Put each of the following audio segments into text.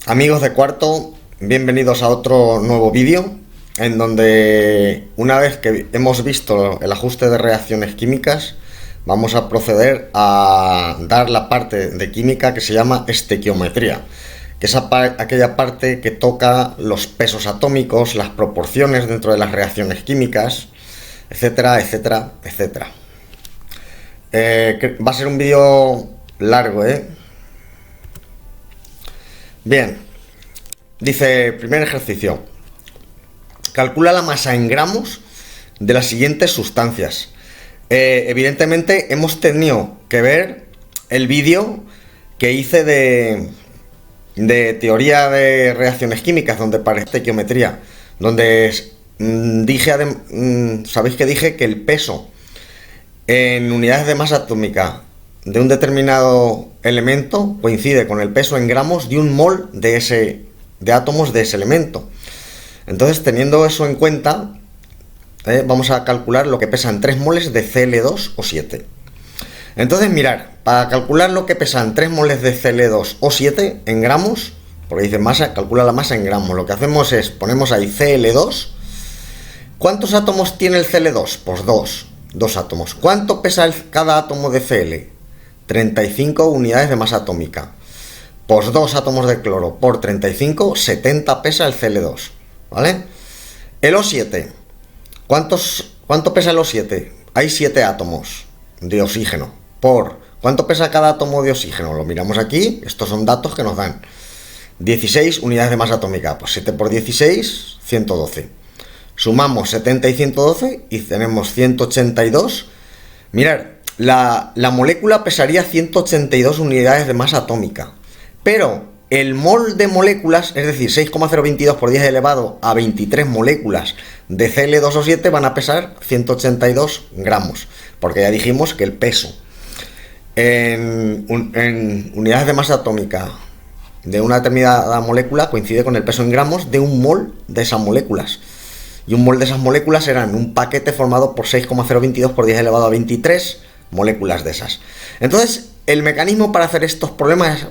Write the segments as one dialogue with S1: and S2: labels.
S1: Amigos de cuarto, bienvenidos a otro nuevo vídeo en donde una vez que hemos visto el ajuste de reacciones químicas vamos a proceder a dar la parte de química que se llama estequiometría, que es aquella parte que toca los pesos atómicos, las proporciones dentro de las reacciones químicas, etcétera, etcétera, etcétera. Va a ser un vídeo largo, Bien, dice, primer ejercicio, calcula la masa en gramos de las siguientes sustancias. Evidentemente hemos tenido que ver el vídeo que hice de teoría de reacciones químicas, donde parece estequiometría, donde sabéis que dije que el peso en unidades de masa atómica de un determinado elemento coincide con el peso en gramos de un mol de átomos de ese elemento. Entonces, teniendo eso en cuenta, vamos a calcular lo que pesan 3 moles de Cl2O7. Entonces, mirad, para calcular lo que pesan 3 moles de Cl2O7 en gramos, porque dice masa, calcula la masa en gramos, lo que hacemos es, ponemos ahí Cl2. ¿Cuántos átomos tiene el Cl2? Pues dos átomos. ¿Cuánto pesa cada átomo de Cl? 35 unidades de masa atómica. Pues 2 átomos de cloro por 35, 70 pesa el Cl2, ¿vale? El O7, ¿cuánto pesa el O7? Hay 7 átomos de oxígeno. ¿Cuánto pesa cada átomo de oxígeno? Lo miramos aquí, estos son datos que nos dan 16 unidades de masa atómica, pues 7 por 16, 112. Sumamos 70 y 112 y tenemos 182. Mirad, la molécula pesaría 182 unidades de masa atómica, pero el mol de moléculas, es decir, 6,022 por 10 elevado a 23 moléculas de Cl2O7 van a pesar 182 gramos, porque ya dijimos que el peso en unidades de masa atómica de una determinada molécula coincide con el peso en gramos de un mol de esas moléculas. Y un mol de esas moléculas eran un paquete formado por 6,022 por 10 elevado a 23 moléculas de esas. Entonces, el mecanismo para hacer estos problemas,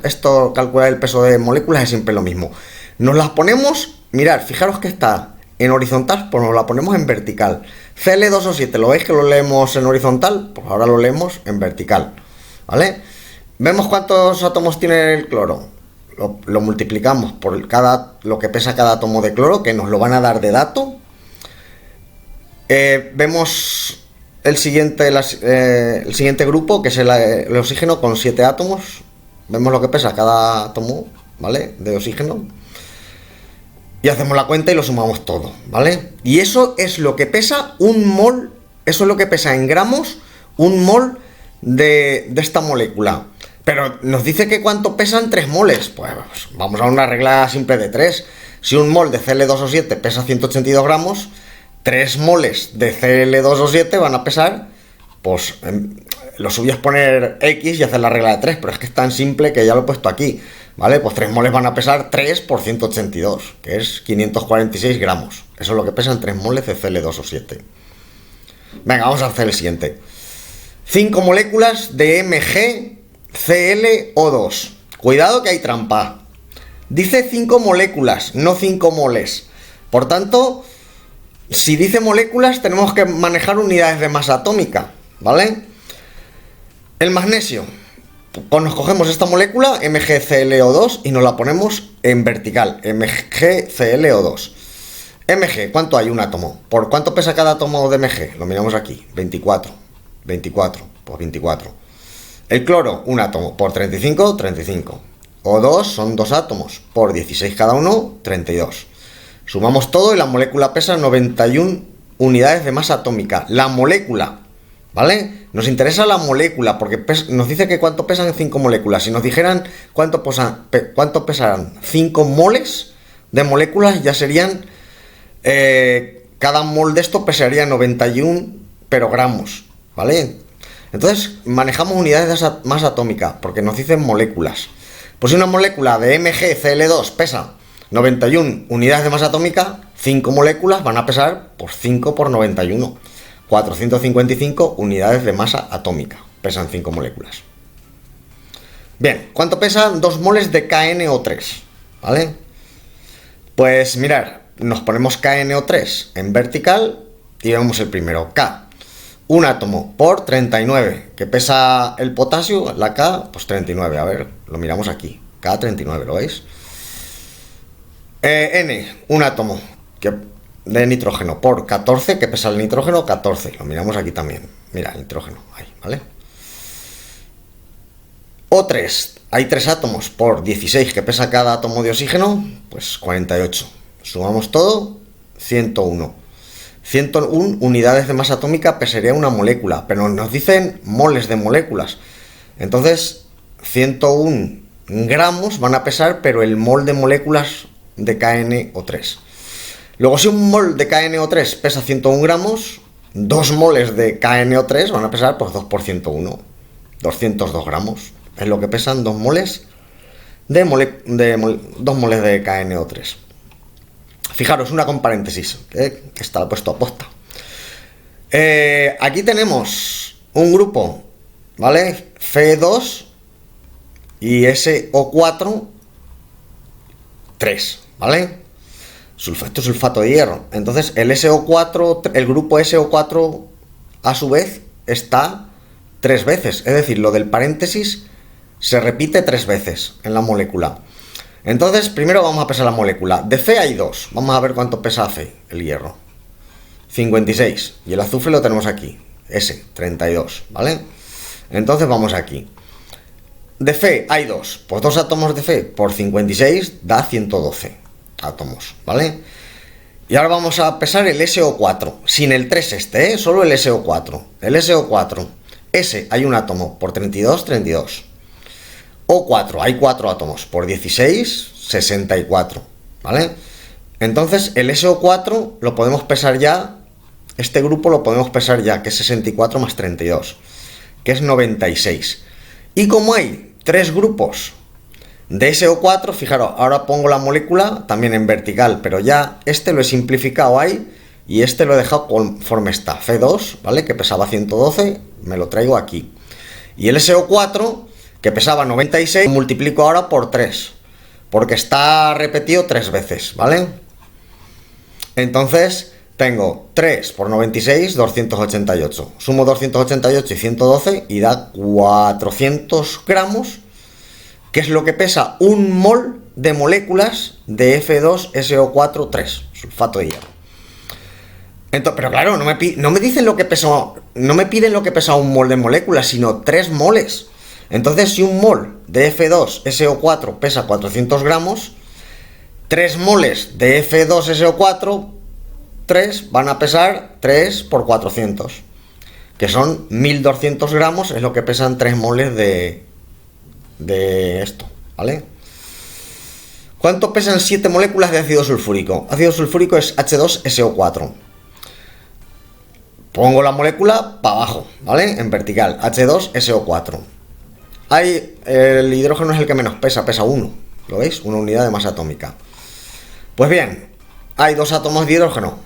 S1: calcular el peso de moléculas, es siempre lo mismo. Nos las ponemos, mirad, fijaros que está en horizontal, pues nos la ponemos en vertical. Cl2O7, ¿lo veis que lo leemos en horizontal? Pues ahora lo leemos en vertical, ¿vale? Vemos cuántos átomos tiene el cloro. Lo multiplicamos por lo que pesa cada átomo de cloro, que nos lo van a dar de dato. Vemos el siguiente grupo, que es el oxígeno, con 7 átomos. Vemos lo que pesa cada átomo, ¿vale?, de oxígeno. Y hacemos la cuenta y lo sumamos todo, ¿vale? Y eso es lo que pesa un mol, eso es lo que pesa en gramos un mol de esta molécula. Pero nos dice que cuánto pesan 3 moles. Pues vamos a una regla simple de 3. Si un mol de Cl2O7 pesa 182 gramos, 3 moles de Cl2O7 van a pesar, pues lo suyo es poner X y hacer la regla de 3, pero es que es tan simple que ya lo he puesto aquí, ¿vale? Pues 3 moles van a pesar 3 por 182, que es 546 gramos. Eso es lo que pesan 3 moles de Cl2O7. Venga, vamos a hacer el siguiente. 5 moléculas de MgClO2. Cuidado que hay trampa. Dice 5 moléculas, no 5 moles. Por tanto, si dice moléculas, tenemos que manejar unidades de masa atómica, ¿vale? El magnesio, pues nos cogemos esta molécula, MgClO2, y nos la ponemos en vertical, MgClO2. Mg, ¿cuánto hay? Un átomo. ¿Por cuánto pesa cada átomo de Mg? Lo miramos aquí, 24. 24, pues 24. El cloro, un átomo, por 35, 35. O2 son 2 átomos, por 16 cada uno, 32. Sumamos todo y la molécula pesa 91 unidades de masa atómica. La molécula, ¿vale? Nos interesa la molécula porque nos dice que cuánto pesan 5 moléculas. Si nos dijeran cuánto pesarán 5 moles de moléculas, ya serían... cada mol de esto pesaría 91 pero gramos, ¿vale? Entonces manejamos unidades de masa atómica porque nos dicen moléculas. Pues si una molécula de MgCl2 pesa 91 unidades de masa atómica, 5 moléculas van a pesar por 5 por 91. 455 unidades de masa atómica. Pesan 5 moléculas. Bien, ¿cuánto pesan 2 moles de KNO3? ¿vale? Pues mirar, nos ponemos KNO3 en vertical y vemos el primero, K. Un átomo por 39, que pesa el potasio, la K, pues 39, a ver, lo miramos aquí, K 39, ¿lo veis? N, un átomo de nitrógeno por 14, que pesa el nitrógeno, 14, lo miramos aquí también, mira, el nitrógeno, ahí, ¿vale? O3, hay 3 átomos por 16, que pesa cada átomo de oxígeno, pues 48, sumamos todo, 101. 101 unidades de masa atómica pesaría una molécula, pero nos dicen moles de moléculas. Entonces, 101 gramos van a pesar, pero el mol de moléculas de KNO3. Luego, si un mol de KNO3 pesa 101 gramos, 2 moles de KNO3 van a pesar pues 2 por 101, 202 gramos. Es lo que pesan 2 moles de 2 moles de KNO3. Fijaros, una con paréntesis, que está puesto a posta. Aquí tenemos un grupo, ¿vale? Fe2 y SO4, 3, ¿vale? Esto es sulfato de hierro. Entonces, el SO4, el grupo SO4, a su vez, está 3 veces. Es decir, lo del paréntesis se repite 3 veces en la molécula. Entonces, primero vamos a pesar la molécula. De Fe hay 2. Vamos a ver cuánto pesa Fe, el hierro. 56. Y el azufre lo tenemos aquí. S, 32, ¿vale? Entonces vamos aquí. De Fe hay 2. Pues 2 átomos de Fe por 56 da 112 átomos, ¿vale? Y ahora vamos a pesar el SO4. Sin el 3 este, solo el SO4. El SO4. S, hay un átomo por 32, 32. O4, hay 4 átomos por 16, 64, ¿vale? Entonces el SO4 lo podemos pesar ya, este grupo lo podemos pesar ya, que es 64 más 32, que es 96. Y como hay 3 grupos de SO4, fijaros, ahora pongo la molécula también en vertical, pero ya este lo he simplificado ahí y este lo he dejado conforme está. Fe2, ¿vale? Que pesaba 112, me lo traigo aquí. Y el SO4, que pesaba 96, multiplico ahora por 3, porque está repetido 3 veces, ¿vale? Entonces, tengo 3 por 96, 288. Sumo 288 y 112 y da 400 gramos, que es lo que pesa un mol de moléculas de F2SO4 3, sulfato de hierro. Entonces, pero claro, no me dicen lo que pesa, no me piden lo que pesa un mol de moléculas, sino 3 moles. Entonces, si un mol de F2SO4 pesa 400 gramos, 3 moles de F2SO4, 3 van a pesar 3 por 400, que son 1200 gramos, es lo que pesan 3 moles de esto, ¿vale? ¿Cuánto pesan 7 moléculas de ácido sulfúrico? Ácido sulfúrico es H2SO4. Pongo la molécula para abajo, ¿vale? En vertical, H2SO4. El hidrógeno es el que menos pesa, pesa 1, ¿lo veis? Una unidad de masa atómica. Pues bien, hay 2 átomos de hidrógeno.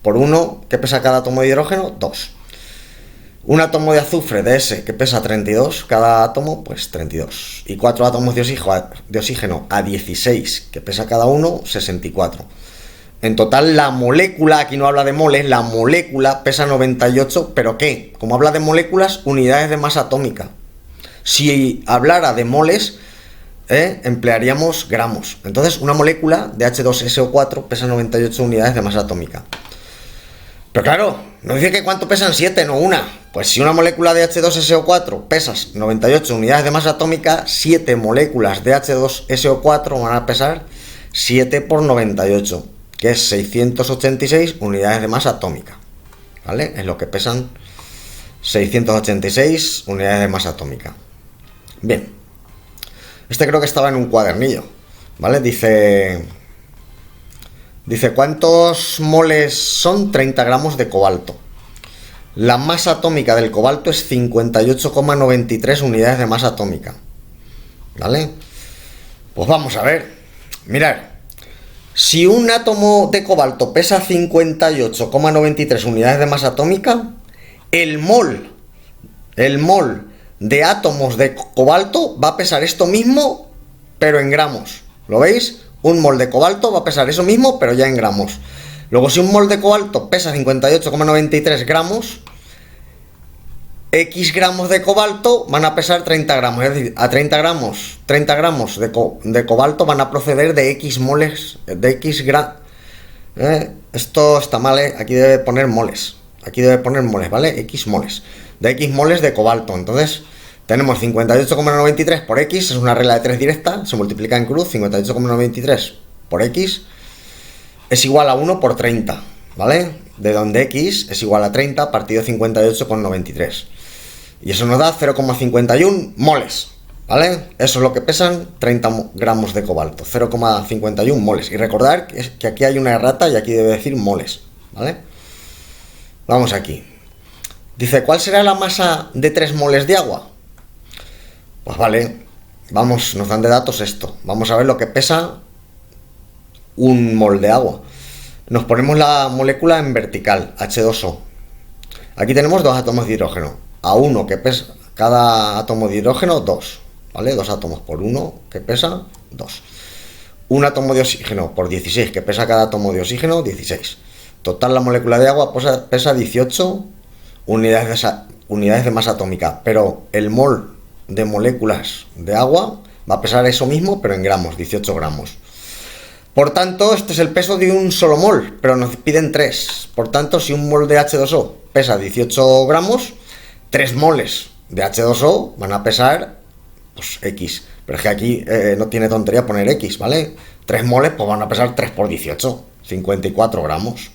S1: Por 1, que pesa cada átomo de hidrógeno, 2. Un átomo de azufre de S, que pesa 32, cada átomo, pues 32. Y 4 átomos de oxígeno a 16, que pesa cada uno, 64. En total, la molécula, aquí no habla de moles, la molécula pesa 98, ¿pero qué? Como habla de moléculas, unidades de masa atómica. Si hablara de moles, emplearíamos gramos. Entonces, una molécula de H2SO4 pesa 98 unidades de masa atómica. Pero claro, nos dice que cuánto pesan 7, no una. Pues si una molécula de H2SO4 pesa 98 unidades de masa atómica, 7 moléculas de H2SO4 van a pesar 7 por 98, que es 686 unidades de masa atómica. ¿Vale? Es lo que pesan 686 unidades de masa atómica. Bien, este creo que estaba en un cuadernillo, ¿vale? Dice, ¿cuántos moles son 30 gramos de cobalto? La masa atómica del cobalto es 58,93 unidades de masa atómica, ¿vale? Pues vamos a ver, mirad, si un átomo de cobalto pesa 58,93 unidades de masa atómica, el mol de átomos de cobalto va a pesar esto mismo, pero en gramos. ¿Lo veis? un mol de cobalto va a pesar eso mismo, pero ya en gramos. Luego, si un mol de cobalto pesa 58,93 gramos, X gramos de cobalto van a pesar 30 gramos. Es decir, a 30 gramos de cobalto van a proceder de X moles, de X gramos. Esto está mal, aquí debe poner moles. Aquí debe poner moles, ¿vale? X moles. De X moles de cobalto. Entonces, tenemos 58,93 por X, es una regla de 3 directa, se multiplica en cruz, 58,93 por X es igual a 1 por 30, ¿vale? De donde X es igual a 30 partido 58,93. Y eso nos da 0,51 moles, ¿vale? Eso es lo que pesan 30 gramos de cobalto, 0,51 moles. Y recordar que aquí hay una errata y aquí debe decir moles, ¿vale? Vamos aquí. Dice, ¿cuál será la masa de 3 moles de agua? Pues vale, vamos, nos dan de datos esto. Vamos a ver lo que pesa un mol de agua. Nos ponemos la molécula en vertical, H2O. Aquí tenemos 2 átomos de hidrógeno. A 1 que pesa, cada átomo de hidrógeno, 2. ¿Vale? 2 átomos por 1 que pesa, 2. Un átomo de oxígeno por 16 que pesa cada átomo de oxígeno, 16. Total, la molécula de agua pesa 18 unidades de masa atómica. Pero el mol de moléculas de agua va a pesar eso mismo, pero en gramos, 18 gramos. Por tanto, este es el peso de un solo mol, pero nos piden 3. Por tanto, si un mol de H2O pesa 18 gramos, 3 moles de H2O van a pesar, pues, X. Pero es que aquí no tiene tontería poner X, ¿vale? 3 moles, pues van a pesar 3 por 18, 54 gramos.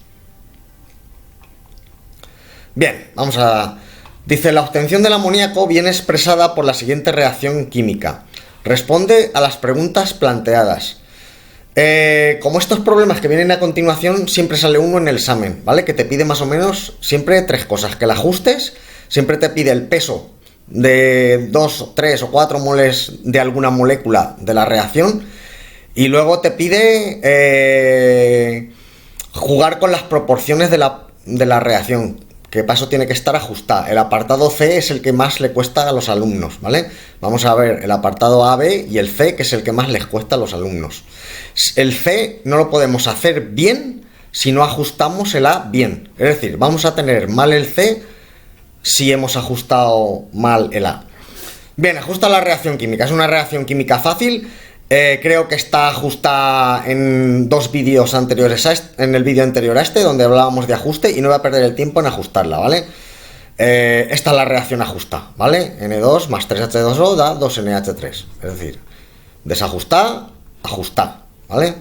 S1: Bien, vamos a... Dice, la obtención del amoníaco viene expresada por la siguiente reacción química. Responde a las preguntas planteadas. Como estos problemas que vienen a continuación, siempre sale uno en el examen, ¿vale? Que te pide más o menos siempre 3 cosas. Que la ajustes, siempre te pide el peso de 2, 3 o 4 moles de alguna molécula de la reacción. Y luego te pide jugar con las proporciones de la reacción, que para eso tiene que estar ajustada. El apartado C es el que más le cuesta a los alumnos, ¿vale? Vamos a ver el apartado A, B y el C, que es el que más les cuesta a los alumnos. El C no lo podemos hacer bien si no ajustamos el A bien. Es decir, vamos a tener mal el C si hemos ajustado mal el A. Bien, ajusta la reacción química. Es una reacción química fácil. Creo que está ajustada en 2 vídeos anteriores en el vídeo anterior a este, donde hablábamos de ajuste, y no voy a perder el tiempo en ajustarla, ¿vale? Esta es la reacción ajusta, ¿vale? N2 más 3H2O da 2NH3. Es decir, desajustar, ajustar, ¿vale?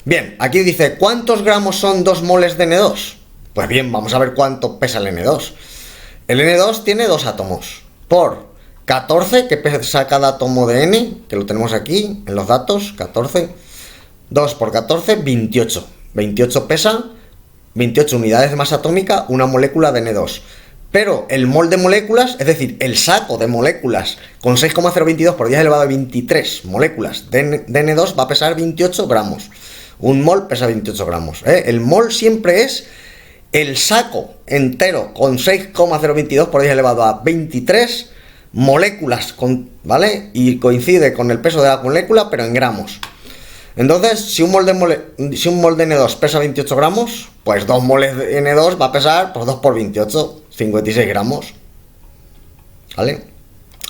S1: Bien, aquí dice, ¿cuántos gramos son 2 moles de N2? Pues bien, vamos a ver cuánto pesa el N2. El N2 tiene 2 átomos por 14, que pesa cada átomo de N, que lo tenemos aquí en los datos, 14. 2 por 14, 28. 28 pesa 28 unidades de masa atómica, una molécula de N2. Pero el mol de moléculas, es decir, el saco de moléculas con 6,022 por 10 elevado a 23 moléculas de N2 va a pesar 28 gramos. Un mol pesa 28 gramos. El mol siempre es el saco entero con 6,022 por 10 elevado a 23 moléculas, ¿vale? Y coincide con el peso de la molécula, pero en gramos. Entonces, si un mol de N2 pesa 28 gramos, pues 2 moles de N2 va a pesar, pues 2 por 28, 56 gramos. ¿Vale?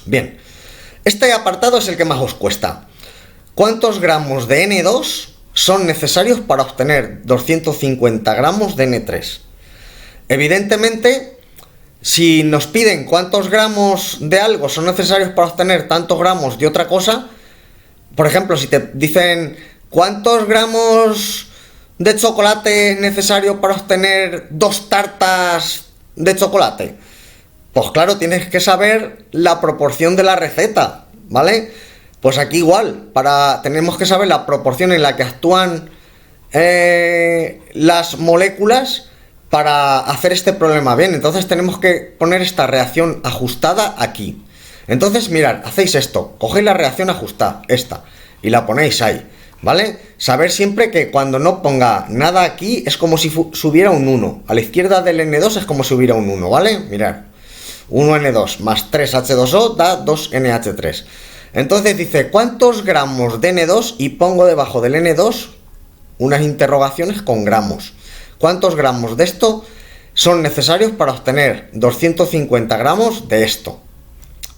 S1: Bien. Este apartado es el que más os cuesta. ¿Cuántos gramos de N2 son necesarios para obtener 250 gramos de N3? Evidentemente, si nos piden cuántos gramos de algo son necesarios para obtener tantos gramos de otra cosa, por ejemplo, si te dicen cuántos gramos de chocolate es necesario para obtener 2 tartas de chocolate, pues claro, tienes que saber la proporción de la receta, ¿vale? Pues aquí igual, tenemos que saber la proporción en la que actúan las moléculas para hacer este problema bien. Entonces tenemos que poner esta reacción ajustada aquí. Entonces, mirad, hacéis esto, cogéis la reacción ajustada, esta, y la ponéis ahí, ¿vale? Saber siempre que cuando no ponga nada aquí es como si subiera un 1. A la izquierda del N2 es como si hubiera un 1, ¿vale? Mirad, 1N2 más 3H2O da 2NH3. Entonces dice, ¿cuántos gramos de N2? Y pongo debajo del N2 unas interrogaciones con gramos. ¿Cuántos gramos de esto son necesarios para obtener 250 gramos de esto?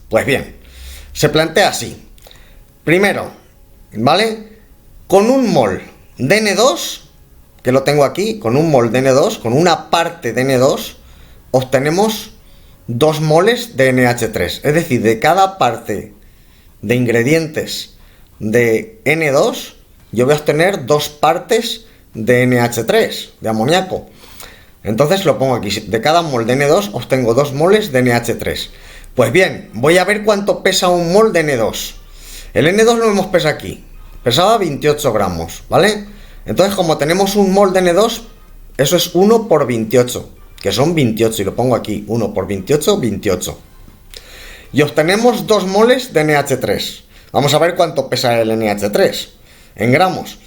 S1: Pues bien, se plantea así. Primero, ¿vale? Con un mol de N2, que lo tengo aquí, con un mol de N2, con una parte de N2, obtenemos 2 moles de NH3. Es decir, de cada parte de ingredientes de N2, yo voy a obtener 2 partes de NH3, de amoníaco. Entonces lo pongo aquí, de cada mol de N2 obtengo 2 moles de NH3. Pues bien, voy a ver cuánto pesa un mol de N2. El N2 lo hemos pesado aquí, pesaba 28 gramos, ¿vale? Entonces, como tenemos un mol de N2, eso es 1 por 28, que son 28, y lo pongo aquí, 1 por 28, 28. Y obtenemos 2 moles de NH3. Vamos a ver cuánto pesa el NH3 en gramos.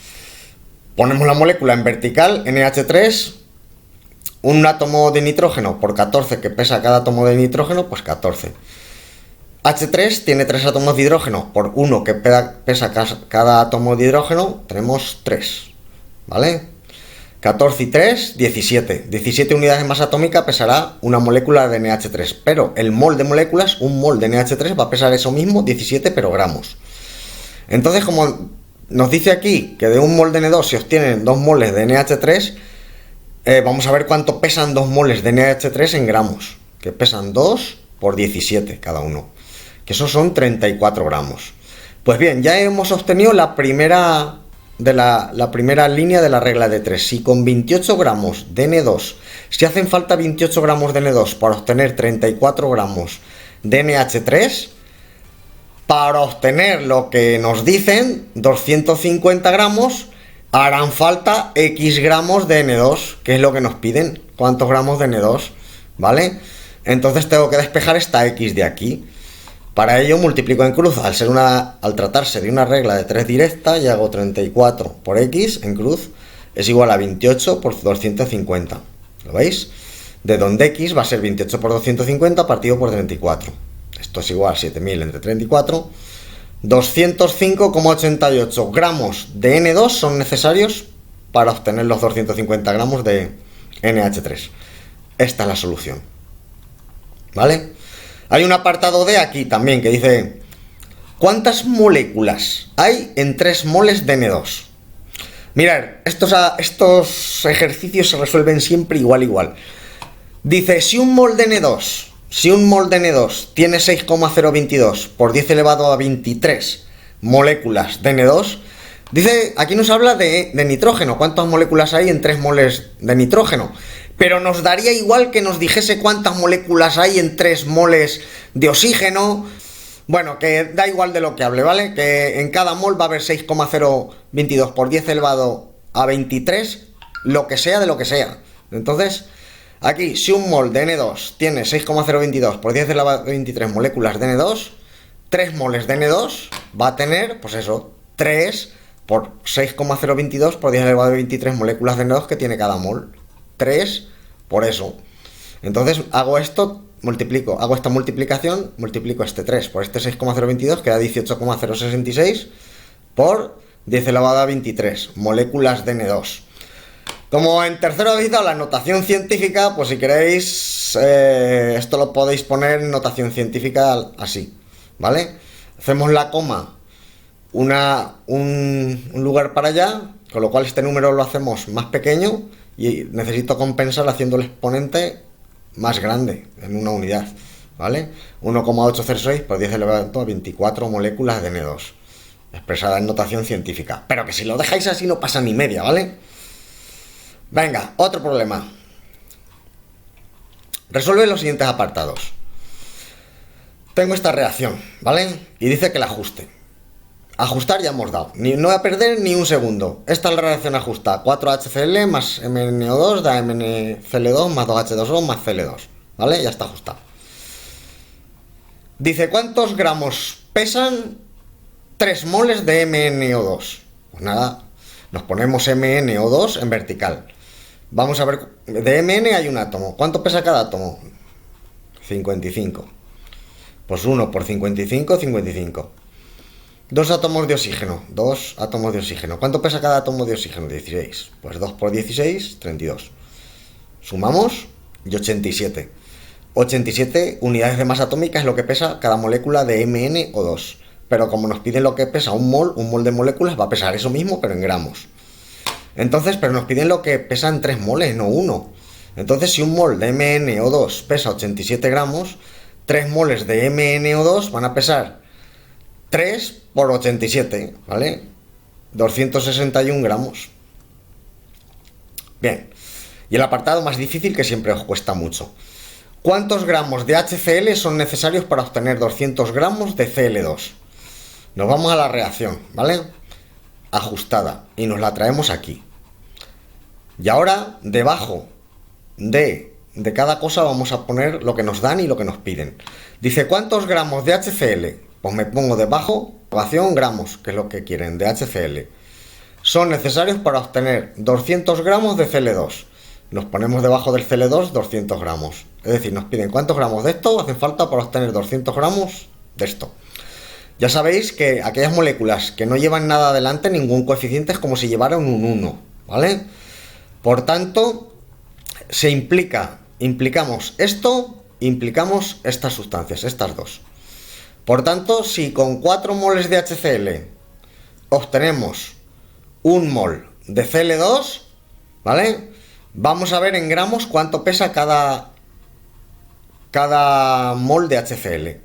S1: Ponemos la molécula en vertical, NH3, un átomo de nitrógeno por 14 que pesa cada átomo de nitrógeno, pues 14. H3 tiene 3 átomos de hidrógeno por 1 que pesa cada átomo de hidrógeno, tenemos 3, ¿vale? 14 y 3, 17. 17 unidades de masa atómica pesará una molécula de NH3, pero el mol de moléculas, un mol de NH3 va a pesar eso mismo, 17 pero gramos. Entonces, como nos dice aquí que de un mol de N2 se obtienen 2 moles de NH3, vamos a ver cuánto pesan 2 moles de NH3 en gramos, que pesan 2 por 17 cada uno, que esos son 34 gramos. Pues bien, ya hemos obtenido la primera línea de la regla de 3. Si con 28 gramos de N2, si hacen falta 28 gramos de N2 para obtener 34 gramos de NH3, para obtener lo que nos dicen, 250 gramos, harán falta X gramos de N2, que es lo que nos piden. ¿Cuántos gramos de N2? ¿Vale? Entonces tengo que despejar esta X de aquí. Para ello multiplico en cruz, al tratarse de una regla de 3 directa, y hago 34 por X en cruz, es igual a 28 por 250. ¿Lo veis? De donde X va a ser 28 por 250 partido por 34. Esto es igual a 7000 entre 34. 205,88 gramos de N2 son necesarios para obtener los 250 gramos de NH3. Esta es la solución. ¿Vale? Hay un apartado D aquí también que dice: ¿cuántas moléculas hay en 3 moles de N2? Mirad, estos ejercicios se resuelven siempre igual. Dice, si un mol de N2 tiene 6,022 por 10 elevado a 23 moléculas de N2, dice, aquí nos habla de nitrógeno, cuántas moléculas hay en 3 moles de nitrógeno. Pero nos daría igual que nos dijese cuántas moléculas hay en 3 moles de oxígeno. Bueno, que da igual de lo que hable, ¿vale? Que en cada mol va a haber 6,022 por 10 elevado a 23, lo que sea de lo que sea. Entonces, aquí, si un mol de N2 tiene 6,022 por 10 elevado a 23 moléculas de N2, 3 moles de N2 va a tener, pues eso, 3 por 6,022 por 10 elevado a 23 moléculas de N2 que tiene cada mol. 3 por eso. Entonces hago esto, hago esta multiplicación, multiplico este 3 por este 6,022, queda 18,066 por 10 elevado a 23 moléculas de N2. Como en tercero habéis dado la notación científica, pues si queréis, esto lo podéis poner en notación científica así, ¿vale? Hacemos la coma, un lugar para allá, con lo cual este número lo hacemos más pequeño, y necesito compensar haciendo el exponente más grande en una unidad, ¿vale? 1,806 por 10 elevado a 24 moléculas de N2, expresada en notación científica. Pero que si lo dejáis así no pasa ni media, ¿vale? Venga, otro problema. Resuelve los siguientes apartados. Tengo esta reacción, ¿vale? Y dice que la ajuste. Ajustar ya hemos dado, no voy a perder ni un segundo. Esta es la reacción ajustada: 4HCl más MnO2 da MnCl2 más 2H2O más Cl2, ¿vale? Ya está ajustado. Dice, ¿cuántos gramos pesan 3 moles de MnO2? Pues nada, nos ponemos MnO2 en vertical. Vamos a ver, de Mn hay un átomo. ¿Cuánto pesa cada átomo? 55. Pues 1 por 55, 55. 2 átomos de oxígeno, 2 átomos de oxígeno. ¿Cuánto pesa cada átomo de oxígeno? 16. Pues 2 por 16, 32. Sumamos y 87. 87 unidades de masa atómica es lo que pesa cada molécula de MnO2. Pero como nos piden lo que pesa un mol de moléculas va a pesar eso mismo, pero en gramos. Entonces, pero nos piden lo que pesa en 3 moles, no 1. Entonces, si un mol de MnO2 pesa 87 gramos, 3 moles de MnO2 van a pesar 3 por 87, ¿vale? 261 gramos. Bien. Y el apartado más difícil que siempre os cuesta mucho. ¿Cuántos gramos de HCl son necesarios para obtener 200 gramos de Cl2? Nos vamos a la reacción, ¿vale? Ajustada. Y nos la traemos aquí. Y ahora, debajo de cada cosa vamos a poner lo que nos dan y lo que nos piden. Dice, ¿cuántos gramos de HCl? Pues me pongo debajo, ecuación gramos, que es lo que quieren, de HCl. Son necesarios para obtener 200 gramos de Cl2. Nos ponemos debajo del Cl2 200 gramos. Es decir, nos piden cuántos gramos de esto hacen falta para obtener 200 gramos de esto. Ya sabéis que aquellas moléculas que no llevan nada adelante, ningún coeficiente, es como si llevaran un 1, ¿vale? Por tanto, implicamos esto, implicamos estas sustancias, estas dos. Por tanto, si con 4 moles de HCl obtenemos un mol de Cl2, ¿vale? Vamos a ver en gramos cuánto pesa cada mol de HCl.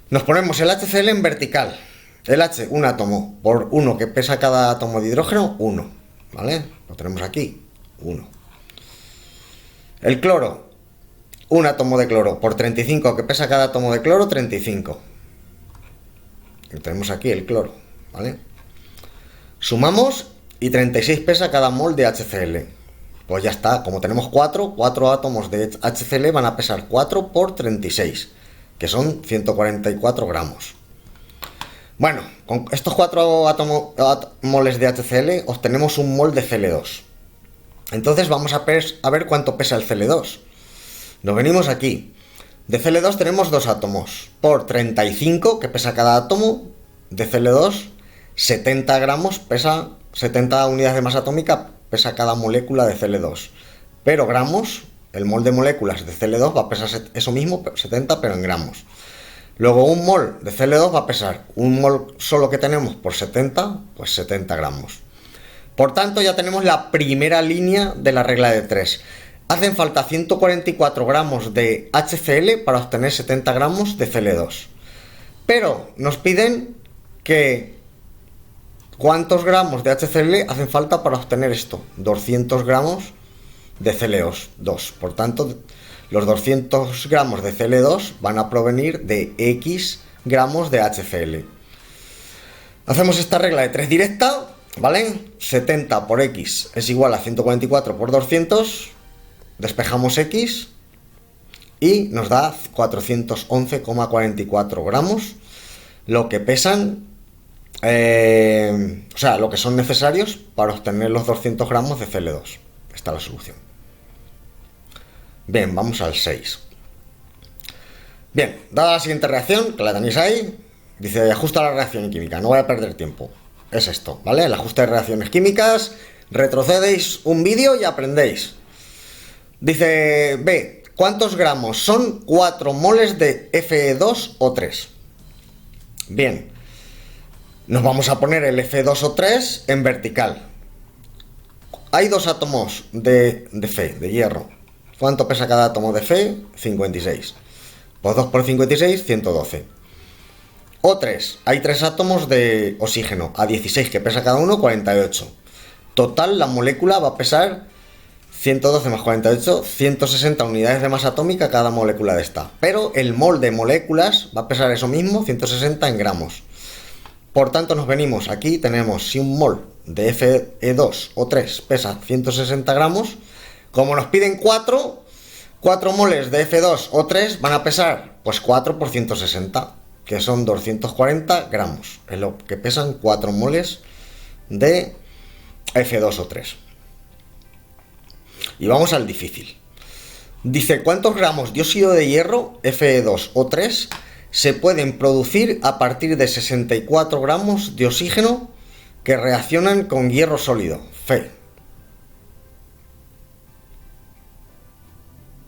S1: Nos ponemos el HCl en vertical. El H, un átomo, por 1 que pesa cada átomo de hidrógeno, 1. ¿Vale? Lo tenemos aquí, 1. El cloro, un átomo de cloro, por 35 que pesa cada átomo de cloro, 35. Lo tenemos aquí, el cloro, ¿vale? Sumamos y 36 pesa cada mol de HCl. Pues ya está, como tenemos 4 átomos de HCl van a pesar 4 por 36, que son 144 gramos. Bueno, con estos 4 moles de HCl obtenemos un mol de Cl2. Entonces vamos a ver cuánto pesa el Cl2. Nos venimos aquí. De Cl2 tenemos 2 átomos. Por 35 que pesa cada átomo de Cl2, 70 gramos pesa, 70 unidades de masa atómica pesa cada molécula de Cl2. Pero gramos, el mol de moléculas de Cl2 va a pesar eso mismo, 70, pero en gramos. Luego un mol de Cl2 va a pesar un mol solo que tenemos por 70, pues 70 gramos. Por tanto, ya tenemos la primera línea de la regla de 3. Hacen falta 144 gramos de HCl para obtener 70 gramos de Cl2. Pero nos piden que ¿cuántos gramos de HCl hacen falta para obtener esto? 200 gramos de Cl2. Por tanto, los 200 gramos de Cl2 van a provenir de X gramos de HCl. Hacemos esta regla de 3 directa, ¿vale? 70 por X es igual a 144 por 200. Despejamos X y nos da 411,44 gramos, lo que pesan, o sea, lo que son necesarios para obtener los 200 gramos de Cl2. Esta es la solución. Bien, vamos al 6. Bien, dada la siguiente reacción, que la tenéis ahí, dice ajusta la reacción química, no voy a perder tiempo. Es esto, ¿vale? El ajuste de reacciones químicas, retrocedéis un vídeo y aprendéis. Dice, B, ¿cuántos gramos? Son 4 moles de Fe2O3. Bien, nos vamos a poner el Fe2O3 en vertical. Hay 2 átomos de Fe, de hierro. ¿Cuánto pesa cada átomo de Fe? 56. Pues 2 por 56, 112. O3, hay 3 átomos de oxígeno, a 16 que pesa cada uno, 48. Total, la molécula va a pesar 112 más 48, 160 unidades de masa atómica cada molécula de esta. Pero el mol de moléculas va a pesar eso mismo, 160 en gramos. Por tanto, nos venimos aquí, tenemos si un mol de Fe2O3 pesa 160 gramos, como nos piden 4 moles de Fe2O3 van a pesar, pues 4 por 160, que son 240 gramos. Es lo que pesan 4 moles de Fe2O3. Y vamos al difícil. Dice, ¿cuántos gramos dióxido de hierro, Fe2O3, se pueden producir a partir de 64 gramos de oxígeno que reaccionan con hierro sólido, Fe.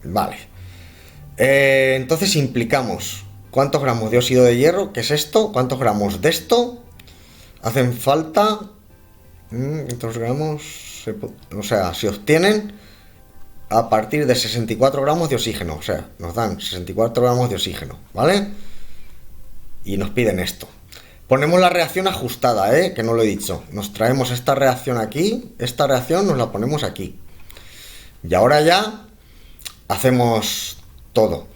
S1: Vale. Entonces implicamos cuántos gramos de óxido de hierro, ¿qué es esto? ¿Cuántos gramos de esto? Hacen falta... ¿Cuántos gramos? O sea, se obtienen a partir de 64 gramos de oxígeno. O sea, nos dan 64 gramos de oxígeno, ¿vale? Y nos piden esto. Ponemos la reacción ajustada, que no lo he dicho. Nos traemos esta reacción aquí, esta reacción nos la ponemos aquí. Y ahora ya hacemos todo,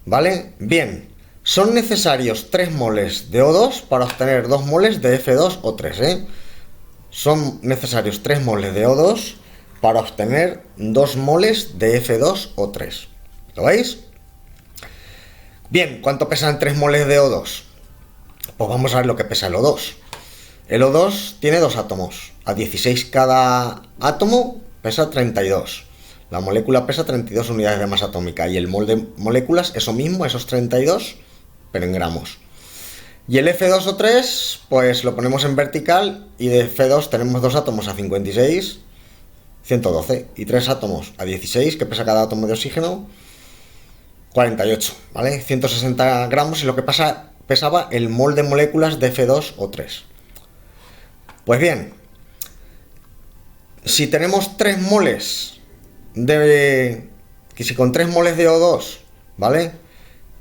S1: ¿vale? Bien, son necesarios 3 moles de O2 para obtener 2 moles de F2O3, Son necesarios 3 moles de O2 para obtener 2 moles de F2O3. ¿Lo veis? Bien, ¿cuánto pesan 3 moles de O2? Pues vamos a ver lo que pesa el O2. El O2 tiene 2 átomos. A 16 cada átomo pesa 32. La molécula pesa 32 unidades de masa atómica. Y el mol de moléculas, eso mismo, esos 32, pero en gramos. Y el F2O3, pues lo ponemos en vertical. Y de F2 tenemos 2 átomos a 56, 112. Y 3 átomos a 16, que pesa cada átomo de oxígeno, 48, ¿vale? 160 gramos es lo que pesaba el mol de moléculas de F2O3. Pues bien, si tenemos 3 moles que si con 3 moles de O2, ¿vale?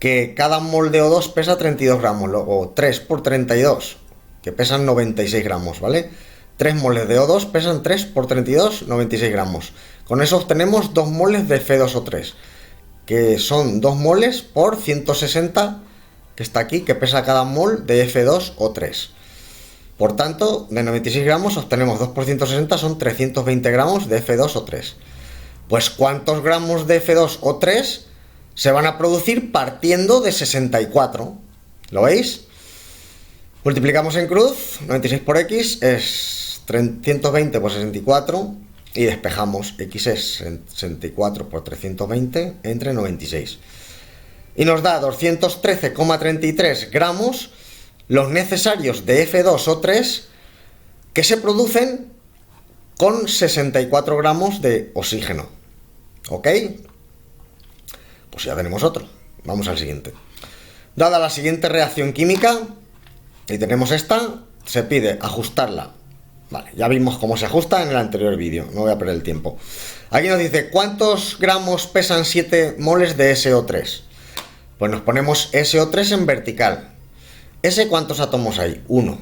S1: Que cada mol de O2 pesa 32 gramos, luego 3 por 32, que pesan 96 gramos, ¿vale? 3 moles de O2 pesan 3 por 32, 96 gramos. Con eso obtenemos 2 moles de F2O3, que son 2 moles por 160, que está aquí, que pesa cada mol de F2O3. Por tanto, de 96 gramos obtenemos 2 por 160, son 320 gramos de F2O3. Pues ¿cuántos gramos de F2O3 se van a producir partiendo de 64? ¿Lo veis? Multiplicamos en cruz, 96 por X es 120 por 64 y despejamos. X es 64 por 320 entre 96. Y nos da 213,33 gramos los necesarios de F2O3 que se producen con 64 gramos de oxígeno. ¿Ok? Pues ya tenemos otro. Vamos al siguiente. Dada la siguiente reacción química, y tenemos esta, se pide ajustarla. Vale, ya vimos cómo se ajusta en el anterior vídeo, no voy a perder el tiempo. Aquí nos dice, ¿cuántos gramos pesan 7 moles de SO3? Pues nos ponemos SO3 en vertical. ¿S cuántos átomos hay? 1.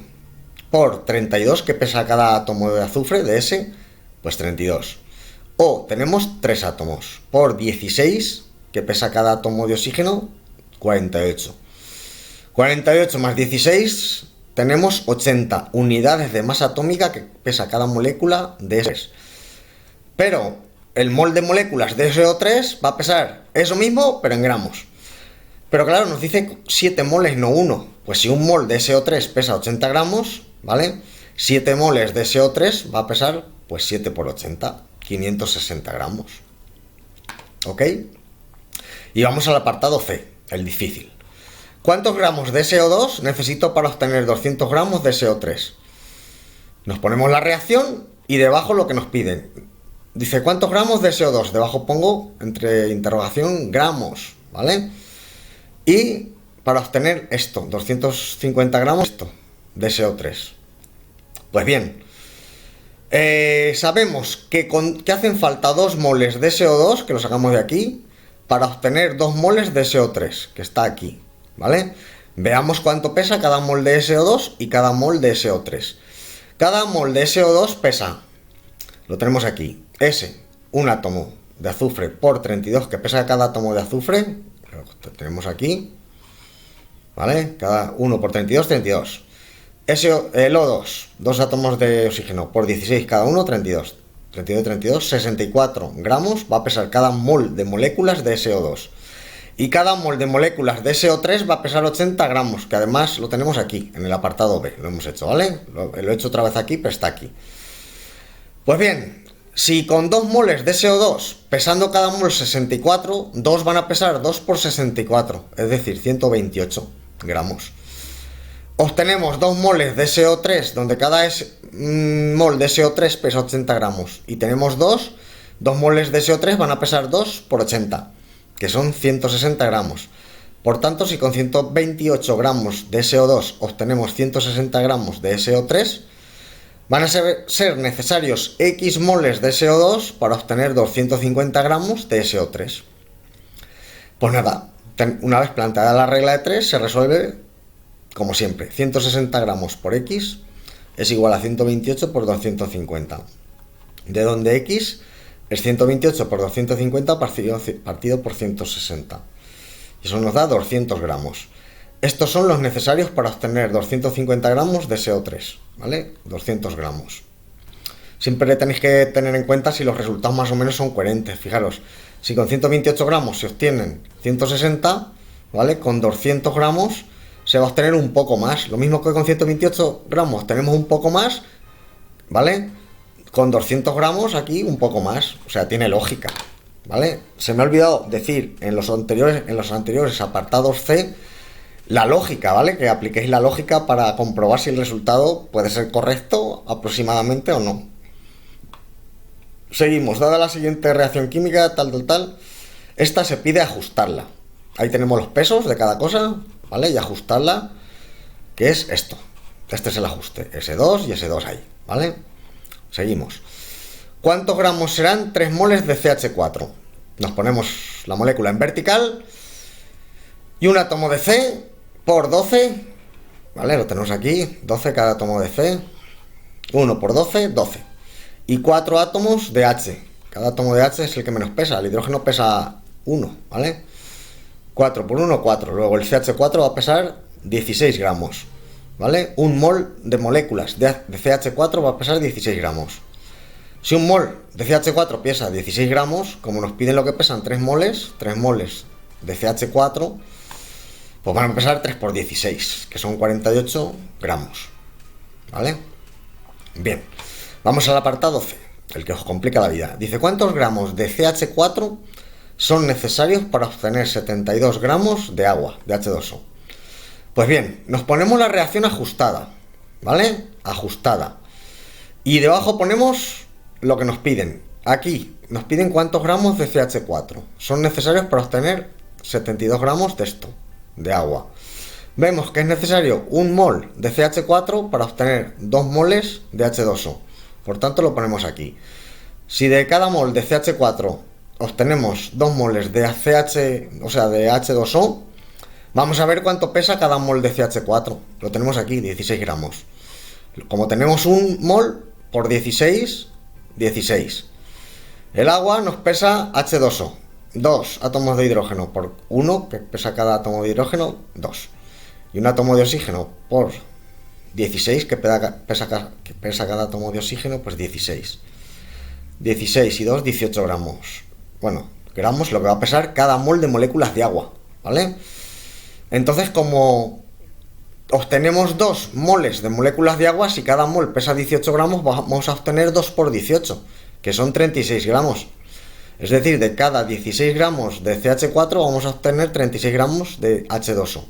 S1: Por 32, que pesa cada átomo de azufre de S, pues 32. O tenemos 3 átomos. Por 16, que pesa cada átomo de oxígeno, 48. 48 más 16, tenemos 80 unidades de masa atómica que pesa cada molécula de S. Pero el mol de moléculas de SO3 va a pesar eso mismo, pero en gramos. Pero claro, nos dice 7 moles, no 1. Pues si un mol de SO3 pesa 80 gramos, ¿vale? 7 moles de SO3 va a pesar, pues 7 por 80, 560 gramos. ¿Ok? Y vamos al apartado C, el difícil. ¿Cuántos gramos de SO2 necesito para obtener 200 gramos de SO3? Nos ponemos la reacción y debajo lo que nos piden. Dice, ¿cuántos gramos de SO2? Debajo pongo, entre interrogación, gramos, ¿vale? Y para obtener esto, 250 gramos de SO3. Pues bien, sabemos que hacen falta 2 moles de SO2, que lo sacamos de aquí, para obtener 2 moles de SO3, que está aquí, ¿vale? Veamos cuánto pesa cada mol de SO2 y cada mol de SO3. Cada mol de SO2 pesa, lo tenemos aquí, S, un átomo de azufre por 32, que pesa cada átomo de azufre, lo tenemos aquí, ¿vale? Cada 1 por 32, 32. El O2, 2 átomos de oxígeno por 16 cada uno, 32. 32, 32, 64 gramos va a pesar cada mol de moléculas de SO2. Y cada mol de moléculas de SO3 va a pesar 80 gramos, que además lo tenemos aquí, en el apartado B, lo hemos hecho, ¿vale? Lo he hecho otra vez aquí, pero está aquí. Pues bien, si con 2 moles de SO2, pesando cada mol 64, 2 van a pesar 2 por 64, es decir, 128. gramos. Obtenemos 2 moles de SO3, donde cada mol de SO3 pesa 80 gramos. Y tenemos 2 moles de SO3 van a pesar 2 por 80, que son 160 gramos. Por tanto, si con 128 gramos de SO2 obtenemos 160 gramos de SO3, van a ser necesarios X moles de SO2 para obtener 250 gramos de SO3. Pues nada, una vez planteada la regla de 3, se resuelve como siempre. 160 gramos por X es igual a 128 por 250. De donde X es 128 por 250 partido por 160. Y eso nos da 200 gramos. Estos son los necesarios para obtener 250 gramos de SO3, ¿vale? 200 gramos. Siempre tenéis que tener en cuenta si los resultados más o menos son coherentes. Fijaros, si con 128 gramos se obtienen 160, ¿vale? Con 200 gramos se va a obtener un poco más. Lo mismo que con 128 gramos tenemos un poco más, ¿vale? Con 200 gramos aquí un poco más. O sea, tiene lógica, ¿vale? Se me ha olvidado decir en los anteriores apartados C la lógica, ¿vale? Que apliquéis la lógica para comprobar si el resultado puede ser correcto aproximadamente o no. Seguimos. Dada la siguiente reacción química, tal. Esta se pide ajustarla. Ahí tenemos los pesos de cada cosa, ¿vale? Y ajustarla, que es esto. Este es el ajuste, S2 y S2 ahí, ¿vale? Seguimos. ¿Cuántos gramos serán 3 moles de CH4? Nos ponemos la molécula en vertical y un átomo de C por 12, ¿vale? Lo tenemos aquí, 12 cada átomo de C, 1 por 12, 12. Y 4 átomos de H. Cada átomo de H es el que menos pesa, el hidrógeno pesa 1, ¿vale? 4 por 1, 4. Luego el CH4 va a pesar 16 gramos, ¿vale? Un mol de moléculas de CH4 va a pesar 16 gramos. Si un mol de CH4 pesa 16 gramos, como nos piden lo que pesan 3 moles de CH4, pues van a pesar 3 por 16, que son 48 gramos, ¿vale? Bien, vamos al apartado C, el que os complica la vida. Dice, ¿cuántos gramos de CH4 son necesarios para obtener 72 gramos de agua, de H2O? Pues bien, nos ponemos la reacción ajustada, ¿vale? Ajustada. Y debajo ponemos lo que nos piden. Aquí nos piden cuántos gramos de CH4 son necesarios para obtener 72 gramos de esto, de agua. Vemos que es necesario un mol de CH4 para obtener 2 moles de H2O. Por tanto, lo ponemos aquí. Si de cada mol de CH4 obtenemos 2 moles de CH, o sea, de H2O, vamos a ver cuánto pesa cada mol de CH4. Lo tenemos aquí, 16 gramos. Como tenemos un mol por 16, 16. El agua nos pesa H2O, 2 átomos de hidrógeno por 1, que pesa cada átomo de hidrógeno, 2. Y un átomo de oxígeno por 16, que pesa cada átomo de oxígeno, pues 16. 16 y 2, 18 gramos. Bueno, gramos lo que va a pesar cada mol de moléculas de agua, ¿vale? Entonces, como obtenemos 2 moles de moléculas de agua, si cada mol pesa 18 gramos, vamos a obtener 2 por 18, que son 36 gramos. Es decir, de cada 16 gramos de CH4 vamos a obtener 36 gramos de H2O.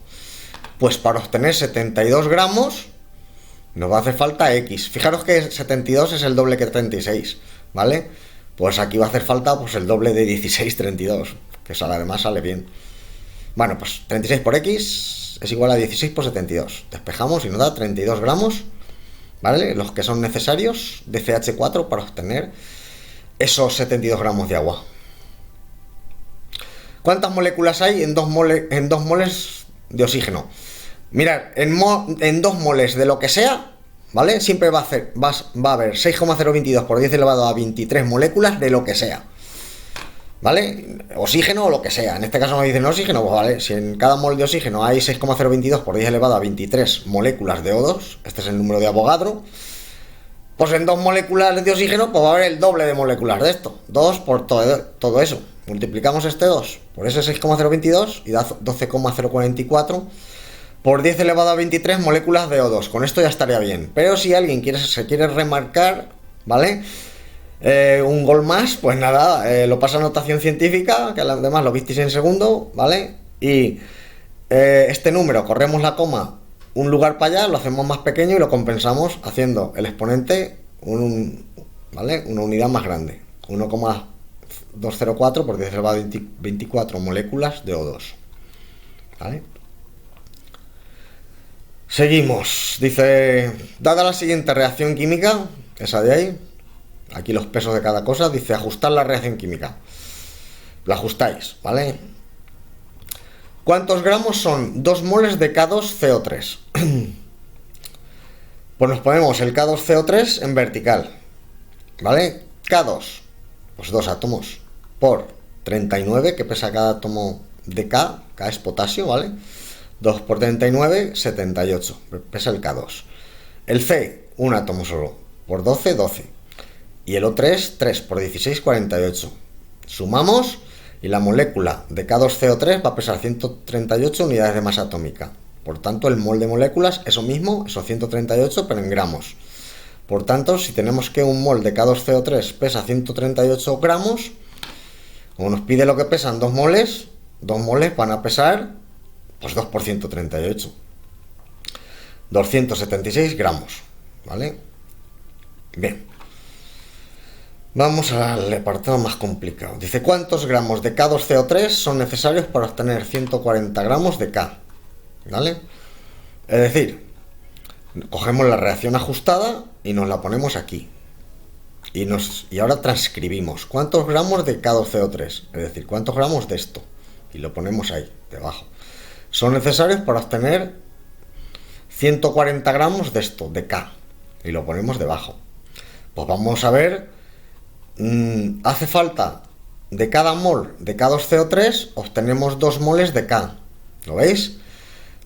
S1: Pues para obtener 72 gramos nos va a hacer falta X. Fijaros que 72 es el doble que 36, ¿vale? Pues aquí va a hacer falta pues el doble de 16, 32, que además sale bien. Bueno, pues 36 por X es igual a 16 por 72. Despejamos y nos da 32 gramos, ¿vale? Los que son necesarios de CH4 para obtener esos 72 gramos de agua. ¿Cuántas moléculas hay en 2 moles de oxígeno? Mirad, en 2 moles de lo que sea, ¿vale? Siempre va a haber 6,022 por 10 elevado a 23 moléculas de lo que sea, ¿vale? Oxígeno o lo que sea. En este caso nos dicen oxígeno, pues vale, si en cada mol de oxígeno hay 6,022 por 10 elevado a 23 moléculas de O2, este es el número de Avogadro, pues en 2 moléculas de oxígeno pues va a haber el doble de moléculas de esto, 2 por todo eso. Multiplicamos este 2 por ese 6,022 y da 12,044 por 10 elevado a 23 moléculas de O2. Con esto ya estaría bien. Pero si alguien se quiere remarcar, ¿vale? Un gol más, pues nada, lo pasa a notación científica, que además lo visteis en segundo, ¿vale? Y Este número, corremos la coma un lugar para allá, lo hacemos más pequeño y lo compensamos haciendo el exponente ¿vale? Una unidad más grande. 1,204 por 10 elevado a 24 moléculas de O2. ¿Vale? Seguimos. Dice, dada la siguiente reacción química, esa de ahí, aquí los pesos de cada cosa, dice ajustar la reacción química. La ajustáis, ¿vale? ¿Cuántos gramos son 2 moles de K2CO3? Pues nos ponemos el K2CO3 en vertical, ¿vale? K2, pues 2 átomos, por 39, que pesa cada átomo de K, K es potasio, ¿vale? 2 por 39, 78, pesa el K2. El C, un átomo solo, por 12, 12. Y el O3, 3 por 16, 48. Sumamos y la molécula de K2CO3 va a pesar 138 unidades de masa atómica. Por tanto, el mol de moléculas, eso mismo, esos 138, pero en gramos. Por tanto, si tenemos que un mol de K2CO3 pesa 138 gramos, como nos pide lo que pesan 2 moles van a pesar, pues 2 por 138. 276 gramos, ¿vale? Bien. Vamos al apartado más complicado. Dice, ¿cuántos gramos de K2CO3 son necesarios para obtener 140 gramos de K? ¿Vale? Es decir, cogemos la reacción ajustada y nos la ponemos aquí. Y ahora transcribimos. ¿Cuántos gramos de K2CO3? Es decir, ¿cuántos gramos de esto? Y lo ponemos ahí, debajo. Son necesarios para obtener 140 gramos de esto, de K. Y lo ponemos debajo. Pues vamos a ver... hace falta de cada mol de K2CO3 obtenemos 2 moles de K. ¿Lo veis?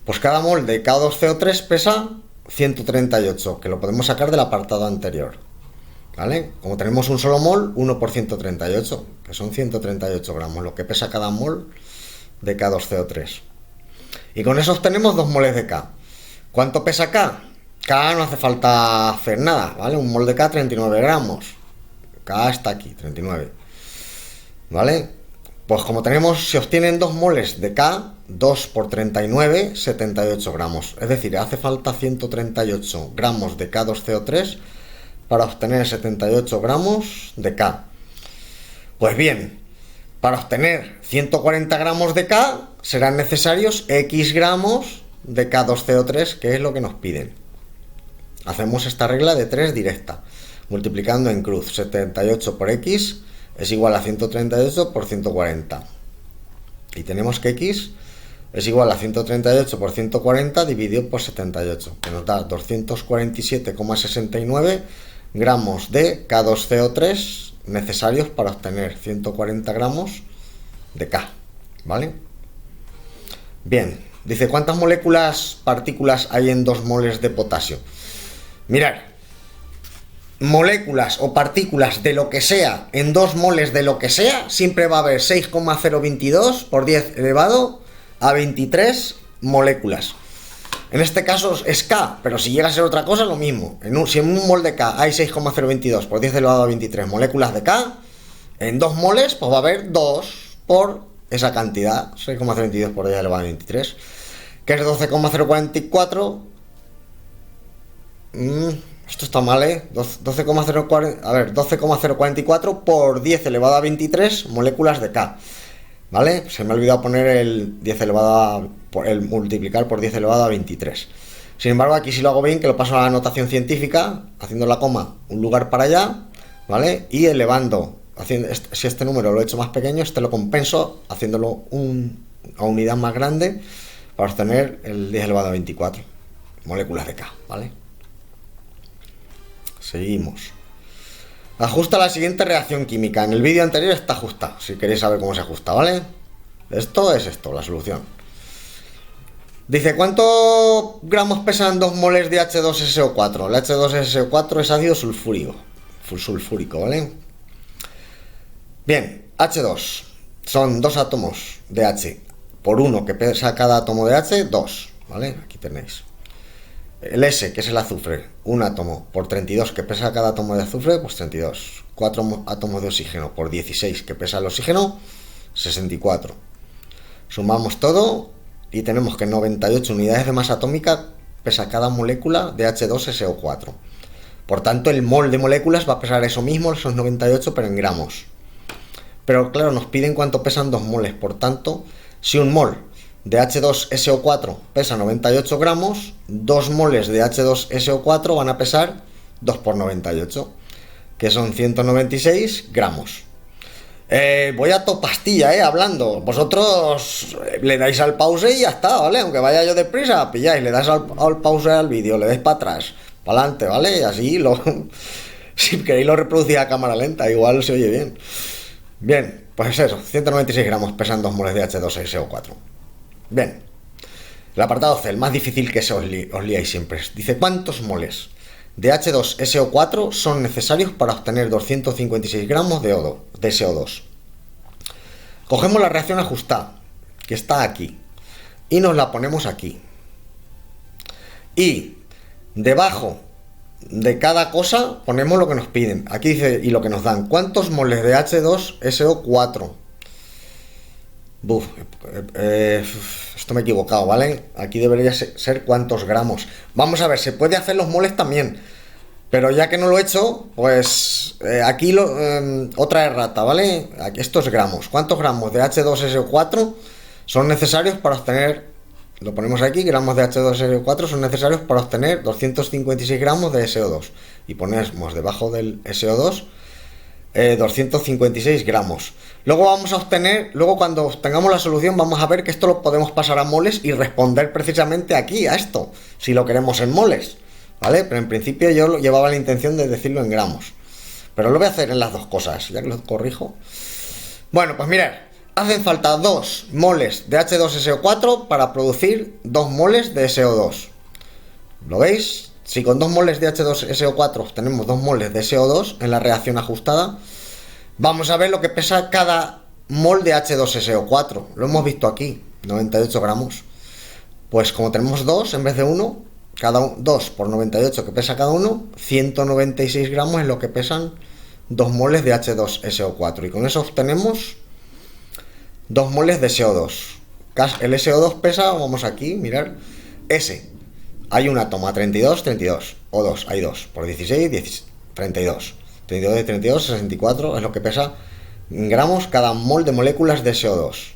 S1: Pues cada mol de K2CO3 pesa 138, que lo podemos sacar del apartado anterior. ¿Vale? Como tenemos un solo mol, 1 por 138, que son 138 gramos, lo que pesa cada mol de K2CO3. Y con eso obtenemos 2 moles de K. ¿Cuánto pesa K? K no hace falta hacer nada, ¿vale? Un mol de K, 39 gramos. K está aquí, 39. ¿Vale? Pues como tenemos, se obtienen 2 moles de K, 2 por 39, 78 gramos. Es decir, hace falta 138 gramos de K2CO3 para obtener 78 gramos de K. Pues bien, para obtener 140 gramos de K serán necesarios X gramos de K2CO3, que es lo que nos piden. Hacemos esta regla de 3 directa. Multiplicando en cruz, 78 por X es igual a 138 por 140. Y tenemos que X es igual a 138 por 140 dividido por 78, que nos da 247,69 gramos de K2CO3 necesarios para obtener 140 gramos de K. ¿Vale? Bien, dice, ¿cuántas partículas hay en 2 moles de potasio? Mirad. Moléculas o partículas de lo que sea en 2 moles de lo que sea, siempre va a haber 6,022 por 10 elevado a 23 moléculas. En este caso es K, pero si llega a ser otra cosa, lo mismo. Si en un mol de K hay 6,022 por 10 elevado a 23 moléculas de K, en 2 moles pues va a haber 2 por esa cantidad, 6,022 por 10 elevado a 23, que es 12,044. Esto está mal, ¿eh? 12,044 por 10 elevado a 23 moléculas de K. ¿Vale? Se me ha olvidado poner el 10 elevado el multiplicar por 10 elevado a 23. Sin embargo, aquí sí lo hago bien, que lo paso a la notación científica, haciendo la coma un lugar para allá, ¿vale? Y elevando, si este número lo he hecho más pequeño, este lo compenso haciéndolo a unidad más grande para obtener el 10 elevado a 24 moléculas de K, ¿vale? Seguimos. Ajusta la siguiente reacción química. En el vídeo anterior está ajustada, si queréis saber cómo se ajusta, ¿vale? Esto es la solución. Dice, ¿cuántos gramos pesan 2 moles de H2SO4? El H2SO4 es ácido sulfúrico, ¿vale? Bien, H2 son 2 átomos de H por 1 que pesa cada átomo de H, 2, ¿vale? Aquí tenéis. El S, que es el azufre, un átomo por 32 que pesa cada átomo de azufre, pues 32. 4 átomos de oxígeno por 16 que pesa el oxígeno, 64. Sumamos todo y tenemos que 98 unidades de masa atómica pesa cada molécula de H2SO4. Por tanto, el mol de moléculas va a pesar eso mismo, esos 98, pero en gramos. Pero claro, nos piden cuánto pesan 2 moles. Por tanto, si un mol de H2SO4 pesa 98 gramos, 2 moles de H2SO4 van a pesar 2 por 98, que son 196 gramos. Voy a topastilla, hablando. Vosotros le dais al pause y ya está, ¿vale? Aunque vaya yo deprisa, pilláis, le dais al pause al vídeo, le dais para atrás, para adelante, ¿vale? Y así si queréis lo reproducís a cámara lenta, igual se oye bien. Bien, pues eso, 196 gramos pesan 2 moles de H2SO4. Bien. El apartado C, el más difícil que os liáis siempre. Dice, ¿cuántos moles de H2SO4 son necesarios para obtener 256 gramos de CO2? Cogemos la reacción ajustada, que está aquí, y nos la ponemos aquí. Y debajo de cada cosa ponemos lo que nos piden. Aquí dice, y lo que nos dan. ¿Cuántos moles de H2SO4? Esto me he equivocado, ¿vale? Aquí debería ser cuántos gramos. Vamos a ver, se puede hacer los moles también, pero ya que no lo he hecho, pues aquí otra errata, ¿vale? Aquí estos gramos. ¿Cuántos gramos de H2SO4 son necesarios para obtener? Lo ponemos aquí, gramos de H2SO4 son necesarios para obtener 256 gramos de SO2. Y ponemos debajo del SO2 256 gramos. Luego vamos a obtener, cuando obtengamos la solución, vamos a ver que esto lo podemos pasar a moles y responder precisamente aquí a esto, si lo queremos en moles, ¿vale? Pero en principio yo llevaba la intención de decirlo en gramos. Pero lo voy a hacer en las dos cosas, ya que lo corrijo. Bueno, pues mirad, hacen falta 2 moles de H2SO4 para producir 2 moles de SO2. ¿Lo veis? Si con 2 moles de H2SO4 obtenemos 2 moles de SO2 en la reacción ajustada, vamos a ver lo que pesa cada mol de H2SO4. Lo hemos visto aquí, 98 gramos. Pues como tenemos 2 en vez de 1, 2 por 98 que pesa cada uno, 196 gramos es lo que pesan 2 moles de H2SO4. Y con eso obtenemos 2 moles de SO2. El SO2 pesa, vamos aquí, mirar, S. Hay un átomo a 32, O2, hay 2, por 16, 32. 32 de 32, 64, es lo que pesa en gramos cada mol de moléculas de SO2.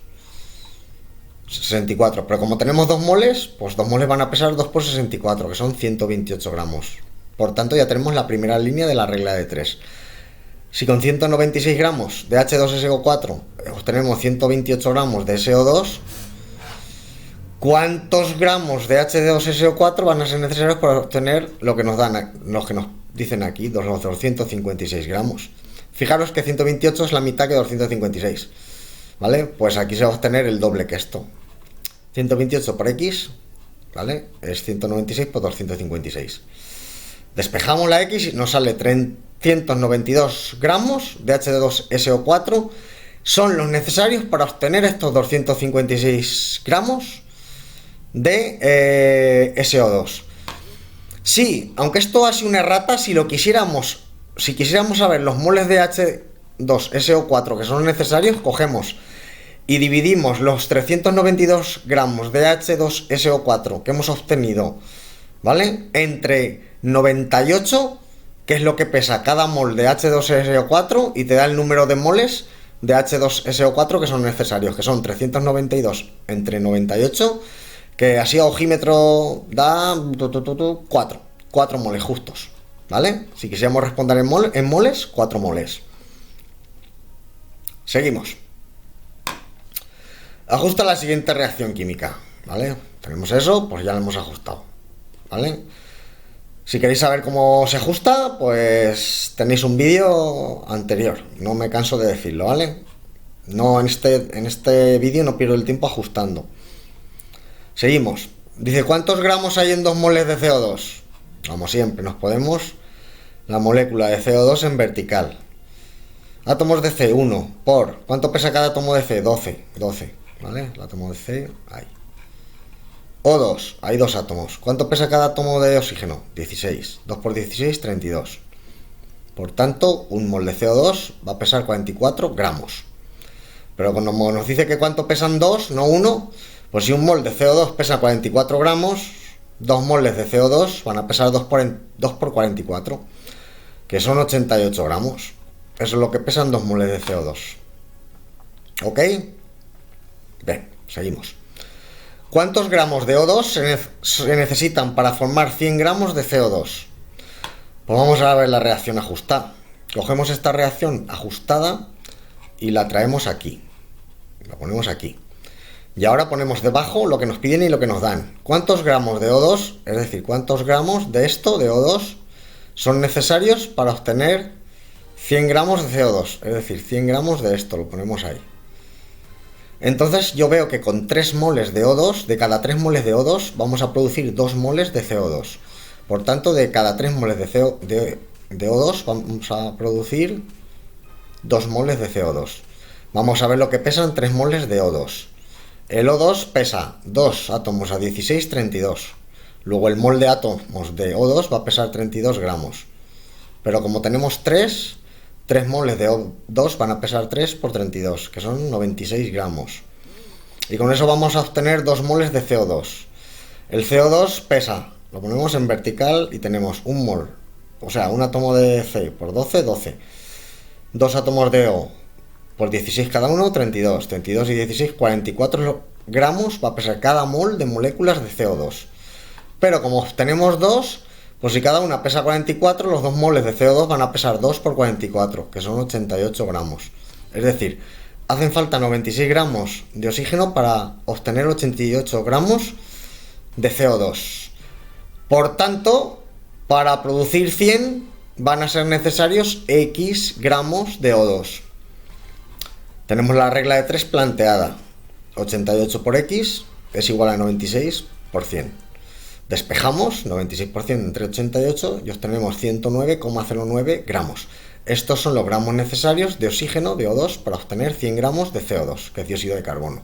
S1: 64, pero como tenemos 2 moles, pues 2 moles van a pesar 2 por 64, que son 128 gramos. Por tanto, ya tenemos la primera línea de la regla de 3. Si con 196 gramos de H2SO4 obtenemos 128 gramos de SO2, ¿cuántos gramos de H2SO4 van a ser necesarios para obtener lo que nos dan, lo que nos dicen aquí, 256 gramos? Fijaros que 128 es la mitad que 256, ¿vale? Pues aquí se va a obtener el doble que esto. 128 por X, ¿vale? Es 196 por 256. Despejamos la X y nos sale 392 gramos de H2SO4. Son los necesarios para obtener estos 256 gramos de SO2. Sí, aunque esto ha sido una errata, si quisiéramos saber los moles de H2SO4 que son necesarios, cogemos y dividimos los 392 gramos de H2SO4 que hemos obtenido, ¿vale? Entre 98, que es lo que pesa cada mol de H2SO4, y te da el número de moles de H2SO4 que son necesarios, que son 392 entre 98, que así a ojímetro da 4 moles justos, ¿vale? Si quisiéramos responder en moles, 4 moles. Seguimos. Ajusta la siguiente reacción química, ¿vale? Tenemos eso, pues ya lo hemos ajustado, ¿vale? Si queréis saber cómo se ajusta, pues tenéis un vídeo anterior, no me canso de decirlo, ¿vale? No, en este vídeo no pierdo el tiempo ajustando. Seguimos. Dice, ¿cuántos gramos hay en 2 moles de CO2? Como siempre, nos ponemos la molécula de CO2 en vertical. Átomos de C, 1 por... ¿Cuánto pesa cada átomo de C? 12, ¿vale? El átomo de C, ahí. O2, hay 2 átomos. ¿Cuánto pesa cada átomo de oxígeno? 16. 2 por 16, 32. Por tanto, un mol de CO2 va a pesar 44 gramos. Pero como nos dice que cuánto pesan 2, no 1, Pues si un mol de CO2 pesa 44 gramos, 2 moles de CO2 van a pesar 2 por 44, que son 88 gramos. Eso es lo que pesan 2 moles de CO2. ¿Ok? Bien, seguimos. ¿Cuántos gramos de O2 se necesitan para formar 100 gramos de CO2? Pues vamos a ver la reacción ajustada. Cogemos esta reacción ajustada y la traemos aquí. La ponemos aquí. Y ahora ponemos debajo lo que nos piden y lo que nos dan. ¿Cuántos gramos de O2, es decir, cuántos gramos de esto, de O2, son necesarios para obtener 100 gramos de CO2? Es decir, 100 gramos de esto, lo ponemos ahí. Entonces yo veo que con 3 moles de O2, de cada 3 moles de O2, vamos a producir 2 moles de CO2. Por tanto, de cada 3 moles de O2 vamos a producir 2 moles de CO2. Vamos a ver lo que pesan 3 moles de O2. El O2 pesa 2 átomos a 16, 32. Luego el mol de átomos de O2 va a pesar 32 gramos. Pero como tenemos 3 moles de O2 van a pesar 3 por 32, que son 96 gramos. Y con eso vamos a obtener 2 moles de CO2. El CO2 pesa, lo ponemos en vertical y tenemos un mol, o sea, un átomo de C por 12, 12. 2 átomos de O por 16 cada uno, 32. 32 y 16, 44 gramos va a pesar cada mol de moléculas de CO2. Pero como obtenemos 2, pues si cada una pesa 44, los 2 moles de CO2 van a pesar 2 por 44, que son 88 gramos. Es decir, hacen falta 96 gramos de oxígeno para obtener 88 gramos de CO2. Por tanto, para producir 100 van a ser necesarios X gramos de O2. Tenemos la regla de 3 planteada. 88 por X es igual a 96 por 100. Despejamos 96% entre 88 y obtenemos 109,09 gramos. Estos son los gramos necesarios de oxígeno, de O2, para obtener 100 gramos de CO2, que es dióxido de carbono.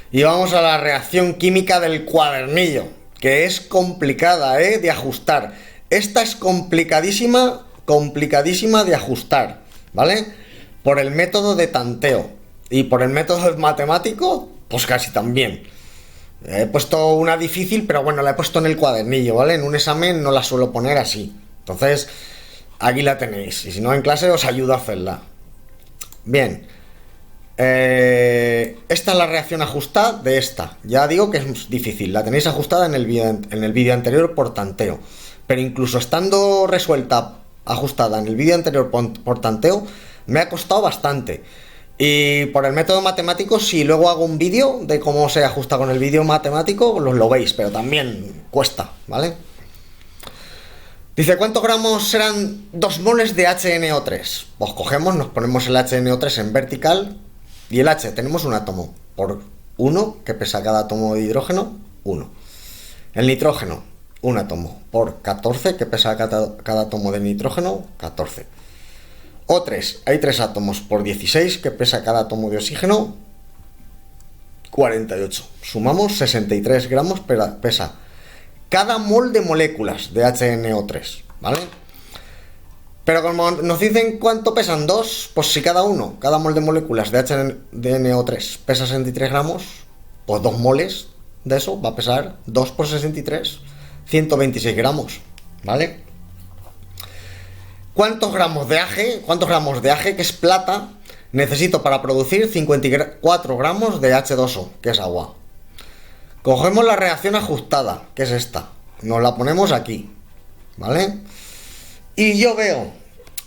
S1: Y vamos a la reacción química del cuadernillo, que es complicada, de ajustar. Esta es complicadísima de ajustar, ¿vale? Por el método de tanteo. Y por el método matemático, pues casi también. He puesto una difícil, pero bueno, la he puesto en el cuadernillo, ¿vale? En un examen no la suelo poner así. Entonces, aquí la tenéis. Y si no, en clase os ayudo a hacerla. Bien. Esta es la reacción ajustada de esta. Ya digo que es difícil. La tenéis ajustada en el vídeo anterior por tanteo. Pero incluso estando resuelta, ajustada en el vídeo anterior por tanteo, me ha costado bastante. Y por el método matemático, si luego hago un vídeo de cómo se ajusta con el vídeo matemático, lo veis, pero también cuesta, ¿vale? Dice, ¿cuántos gramos serán 2 moles de HNO3? Pues cogemos, nos ponemos el HNO3 en vertical y el H, tenemos un átomo por 1, que pesa cada átomo de hidrógeno, 1. El nitrógeno, un átomo por 14, que pesa cada átomo de nitrógeno, 14. O3, hay 3 átomos por 16, que pesa cada átomo de oxígeno, 48. Sumamos 63 gramos, pesa cada mol de moléculas de HNO3, ¿vale? Pero como nos dicen cuánto pesan 2, pues si cada mol de moléculas de HNO3 pesa 63 gramos, pues 2 moles de eso va a pesar 2 por 63, 126 gramos, ¿vale? ¿Cuántos gramos de Ag, que es plata, necesito para producir 54 gramos de H2O, que es agua? Cogemos la reacción ajustada, que es esta. Nos la ponemos aquí, ¿vale? Y yo veo,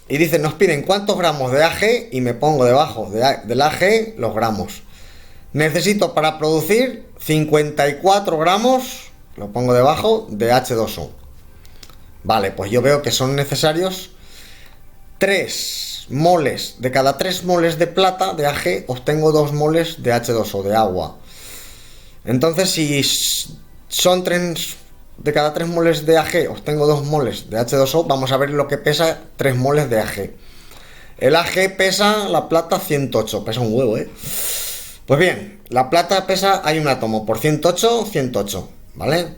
S1: y dicen, nos piden cuántos gramos de Ag, y me pongo debajo del Ag los gramos. Necesito para producir 54 gramos, lo pongo debajo, de H2O. Vale, pues yo veo que son necesarios 3 moles, de cada 3 moles de plata de Ag obtengo 2 moles de H2O, de agua. Entonces, si son 3, de cada 3 moles de Ag obtengo 2 moles de H2O, vamos a ver lo que pesa 3 moles de Ag. El Ag pesa, la plata, 108, pesa un huevo, Pues bien, la plata pesa, hay un átomo por 108, 108, ¿vale?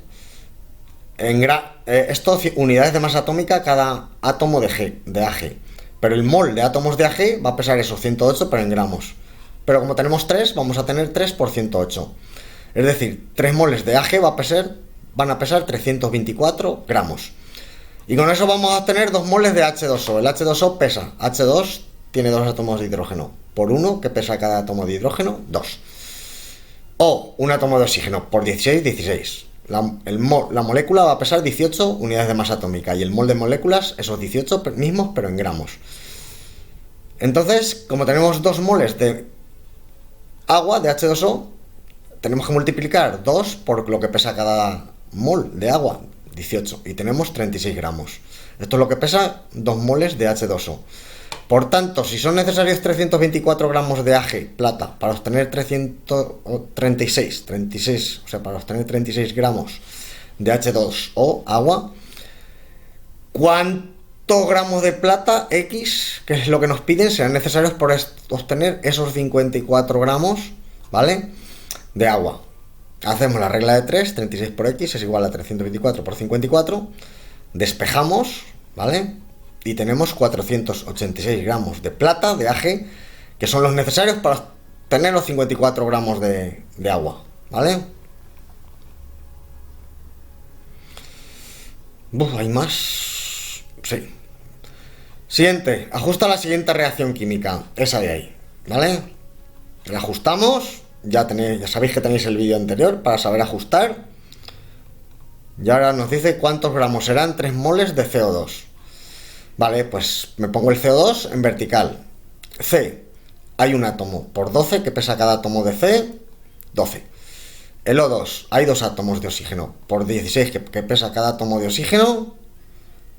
S1: Esto, unidades de masa atómica cada átomo de Ag. Pero el mol de átomos de Ag va a pesar eso, 108, pero en gramos. pero como tenemos 3, vamos a tener 3 por 108. Es decir, 3 moles de Ag van a pesar 324 gramos. Y con eso vamos a obtener 2 moles de H2O. El H2O pesa, H2 tiene 2 átomos de hidrógeno, por 1 que pesa cada átomo de hidrógeno, 2. O un átomo de oxígeno, por 16, 16. La molécula va a pesar 18 unidades de masa atómica y el mol de moléculas, esos 18 mismos, pero en gramos. Entonces, como tenemos 2 moles de agua, de H2O, tenemos que multiplicar 2 por lo que pesa cada mol de agua, 18, y tenemos 36 gramos. Esto es lo que pesa 2 moles de H2O. Por tanto, si son necesarios 324 gramos de Ag, plata, para obtener 36, o sea, para obtener 36 gramos de H2O, agua, ¿cuántos gramos de plata X, que es lo que nos piden, serán necesarios para obtener esos 54 gramos, ¿vale?, de agua? Hacemos la regla de 3, 36 por X es igual a 324 por 54, despejamos, ¿vale?, y tenemos 486 gramos de plata, de Ag, que son los necesarios para obtener los 54 gramos de agua, ¿vale? ¿Hay más? Sí. Siguiente, ajusta la siguiente reacción química, esa de ahí, ¿vale? La ajustamos, ya sabéis que tenéis el vídeo anterior para saber ajustar. Y ahora nos dice cuántos gramos serán 3 moles de CO2. Vale, pues me pongo el CO2 en vertical. C, hay un átomo por 12 que pesa cada átomo de C, 12. El O2, hay 2 átomos de oxígeno por 16 que pesa cada átomo de oxígeno,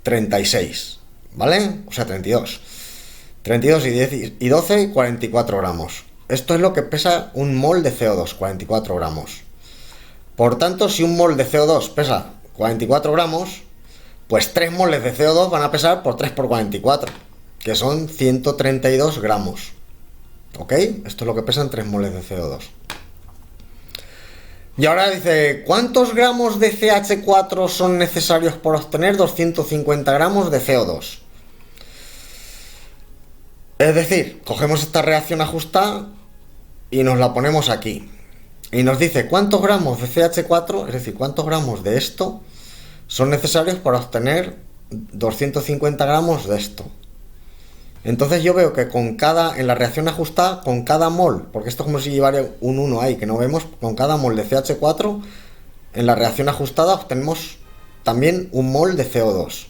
S1: 36, ¿vale? O sea, 32. 32 y 12, 44 gramos. Esto es lo que pesa un mol de CO2, 44 gramos. Por tanto, si un mol de CO2 pesa 44 gramos, pues 3 moles de CO2 van a pesar por 3 por 44, que son 132 gramos. ¿Ok? Esto es lo que pesan 3 moles de CO2. Y ahora dice, ¿cuántos gramos de CH4 son necesarios para obtener 250 gramos de CO2? Es decir, cogemos esta reacción ajustada y nos la ponemos aquí. Y nos dice cuántos gramos de CH4, es decir, cuántos gramos de esto son necesarios para obtener 250 gramos de esto. Entonces yo veo que en la reacción ajustada, con cada mol, porque esto es como si llevara un 1 ahí, que no vemos, con cada mol de CH4, en la reacción ajustada obtenemos también un mol de CO2.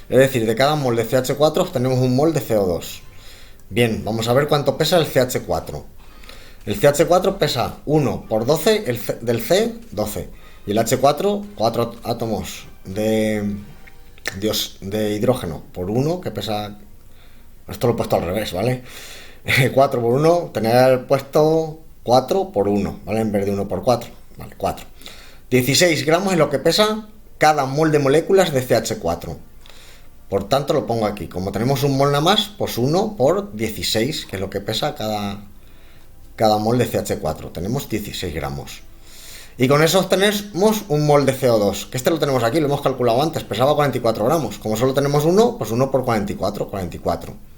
S1: Es decir, de cada mol de CH4 obtenemos un mol de CO2. Bien, vamos a ver cuánto pesa el CH4. El CH4 pesa 1 por 12, del C, 12. Y el H4, 4 átomos de hidrógeno por 1, que pesa... Esto lo he puesto al revés, ¿vale? 4 por 1, tenía puesto 4 por 1, ¿vale? En vez de 1 por 4, ¿vale? 4. 16 gramos es lo que pesa cada mol de moléculas de CH4. Por tanto, lo pongo aquí. Como tenemos un mol nada más, pues 1 por 16, que es lo que pesa cada mol de CH4. Tenemos 16 gramos. Y con eso obtenemos un mol de CO2, que este lo tenemos aquí, lo hemos calculado antes, pesaba 44 gramos. Como solo tenemos 1, pues 1 por 44, 44.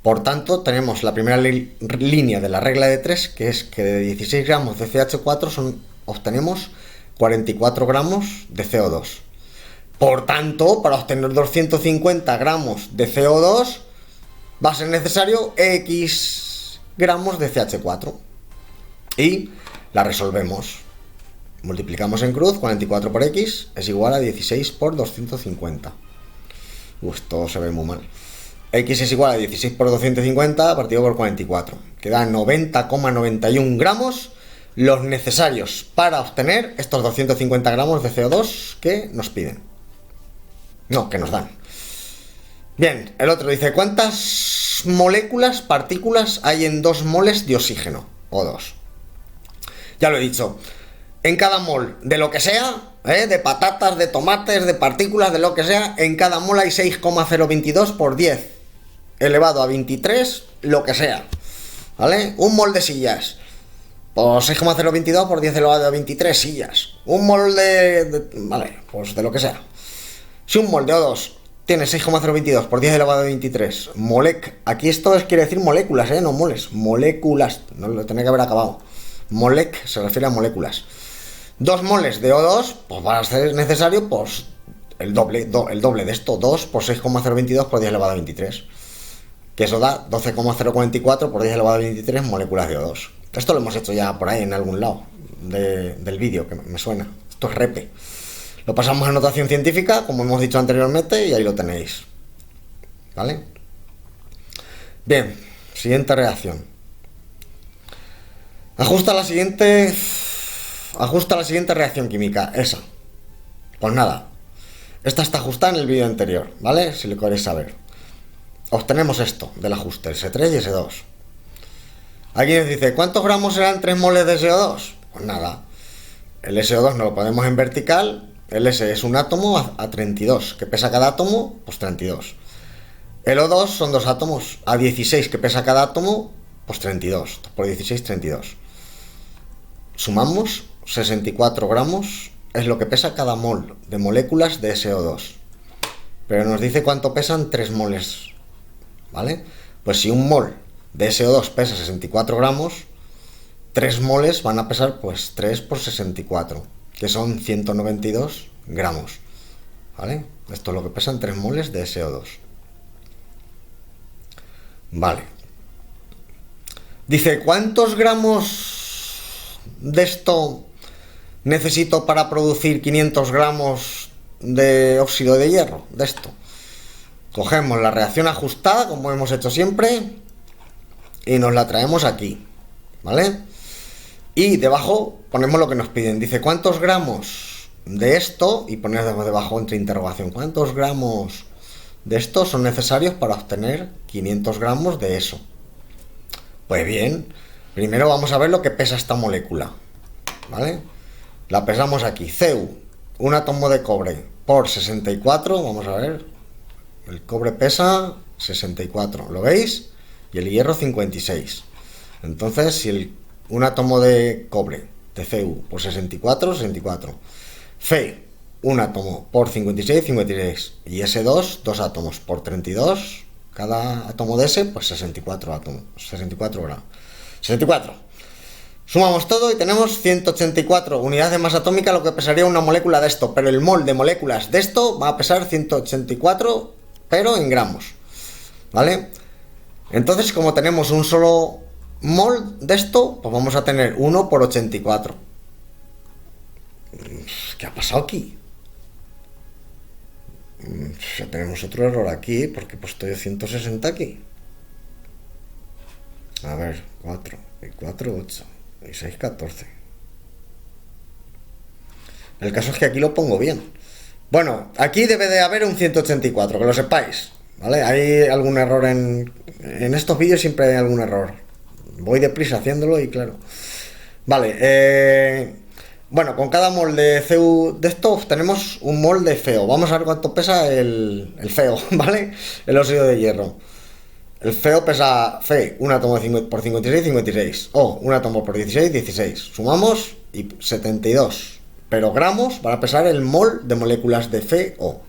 S1: Por tanto, tenemos la primera línea de la regla de 3, que es que de 16 gramos de CH4 obtenemos 44 gramos de CO2. Por tanto, para obtener 250 gramos de CO2, va a ser necesario X gramos de CH4. Y la resolvemos. Multiplicamos en cruz, 44 por X es igual a 16 por 250. Todo se ve muy mal. X es igual a 16 por 250 partido por 44. Queda 90,91 gramos, los necesarios para obtener estos 250 gramos de CO2 que nos piden. No, que nos dan. Bien, el otro dice, ¿cuántas partículas hay en 2 moles de oxígeno? O2. Ya lo he dicho. En cada mol de lo que sea, de patatas, de tomates, de partículas, de lo que sea, en cada mol hay 6,022 por 10 elevado a 23, lo que sea, ¿vale? Un mol de sillas, pues 6,022 por 10 elevado a 23 sillas. Un mol vale, pues de lo que sea. Si un mol de O2 tiene 6,022 por 10 elevado a 23. Aquí esto quiere decir moléculas, no moles. Moléculas. No lo tenía que haber acabado. Molec se refiere a moléculas. 2 moles de O2, pues va a ser necesario pues el doble de esto. 2 por 6,022 por 10 elevado a 23. Que eso da 12,044 por 10 elevado a 23 moléculas de O2. Esto lo hemos hecho ya por ahí en algún lado del vídeo, que me suena. Esto es repe. Lo pasamos a notación científica, como hemos dicho anteriormente, y ahí lo tenéis. ¿Vale? Bien, siguiente reacción. Ajusta la siguiente reacción química, esa. Pues nada, esta está ajustada en el vídeo anterior, ¿vale? Si lo queréis saber. Obtenemos esto del ajuste, S3 y S2. Aquí nos dice, ¿cuántos gramos serán 3 moles de SO2? Pues nada, el SO2 no lo ponemos en vertical. El S es un átomo a 32, que pesa cada átomo, pues 32. El O2 son 2 átomos a 16, que pesa cada átomo, pues 32. Por 16, 32. Sumamos, 64 gramos es lo que pesa cada mol de moléculas de SO2. Pero nos dice cuánto pesan 3 moles, ¿vale? Pues si un mol de SO2 pesa 64 gramos, 3 moles van a pesar pues 3 por 64. Que son 192 gramos, ¿vale? Esto es lo que pesan 3 moles de SO2. Vale. Dice, ¿cuántos gramos de esto necesito para producir 500 gramos de óxido de hierro? De esto. Cogemos la reacción ajustada, como hemos hecho siempre, y nos la traemos aquí, ¿vale? Y debajo ponemos lo que nos piden. Dice, ¿cuántos gramos de esto? Y ponemos debajo entre interrogación. ¿Cuántos gramos de esto son necesarios para obtener 500 gramos de eso? Pues bien, primero vamos a ver lo que pesa esta molécula, ¿vale? La pesamos aquí. Cu, un átomo de cobre por 64. Vamos a ver. El cobre pesa 64, ¿lo veis? Y el hierro 56. Entonces, si un átomo de cobre, de Cu, por 64, 64. Fe, un átomo por 56, 56. Y S2, 2 átomos por 32. Cada átomo de S, pues 64 átomos. 64 gramos. 64. Sumamos todo y tenemos 184 unidades de masa atómica, lo que pesaría una molécula de esto. Pero el mol de moléculas de esto va a pesar 184, pero en gramos. ¿Vale? Entonces, como tenemos un solo mol de esto, pues vamos a tener 1 por 84. ¿Qué ha pasado aquí? Ya tenemos otro error aquí, porque he puesto yo 160 aquí. A ver, 4 y 4, 8 y 6, 14. El caso es que aquí lo pongo bien. Bueno, aquí debe de haber un 184, que lo sepáis, ¿vale? Hay algún error en estos vídeos, siempre hay algún error. Voy deprisa haciéndolo y claro. Vale, bueno, con cada mol de Cu de esto obtenemos un mol de FeO. Vamos a ver cuánto pesa el FeO, ¿vale? El óxido de hierro. El FeO pesa Fe, un átomo por 56, 56. O, un átomo por 16, 16. Sumamos y 72. Pero gramos van a pesar el mol de moléculas de FeO.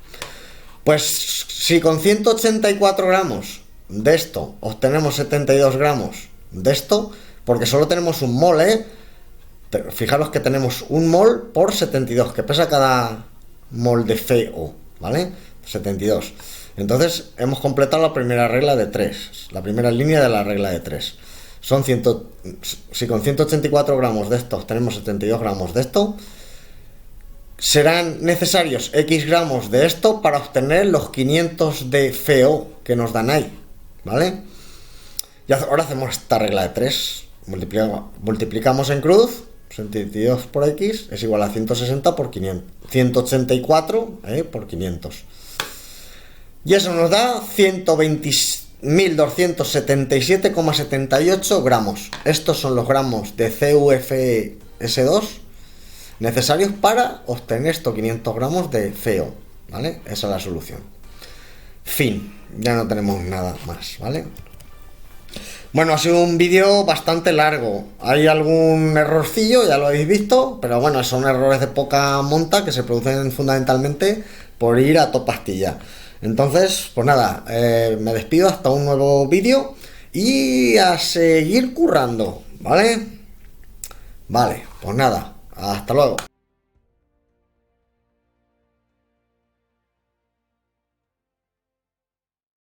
S1: Pues si con 184 gramos de esto obtenemos 72 gramos de esto, porque solo tenemos un mol, fijaros que tenemos un mol por 72, que pesa cada mol de FeO, ¿vale? 72. Entonces hemos completado la primera regla de 3, la primera línea de la regla de 3. Si con 184 gramos de esto obtenemos 72 gramos de esto, serán necesarios X gramos de esto para obtener los 500 de FeO que nos dan ahí, ¿vale? Y ahora hacemos esta regla de 3. Multiplicamos en cruz. 72 por X es igual a 160 por 500. 184 por 500. Y eso nos da 120.277,78 gramos. Estos son los gramos de CuFeS2 necesarios para obtener estos 500 gramos de FeO, ¿vale? Esa es la solución. Fin. Ya no tenemos nada más, ¿vale? Bueno, ha sido un vídeo bastante largo. Hay algún errorcillo, ya lo habéis visto, pero bueno, son errores de poca monta que se producen fundamentalmente por ir a toda pastilla. Entonces, pues nada, me despido hasta un nuevo vídeo y a seguir currando, ¿vale? Vale, pues nada, hasta luego.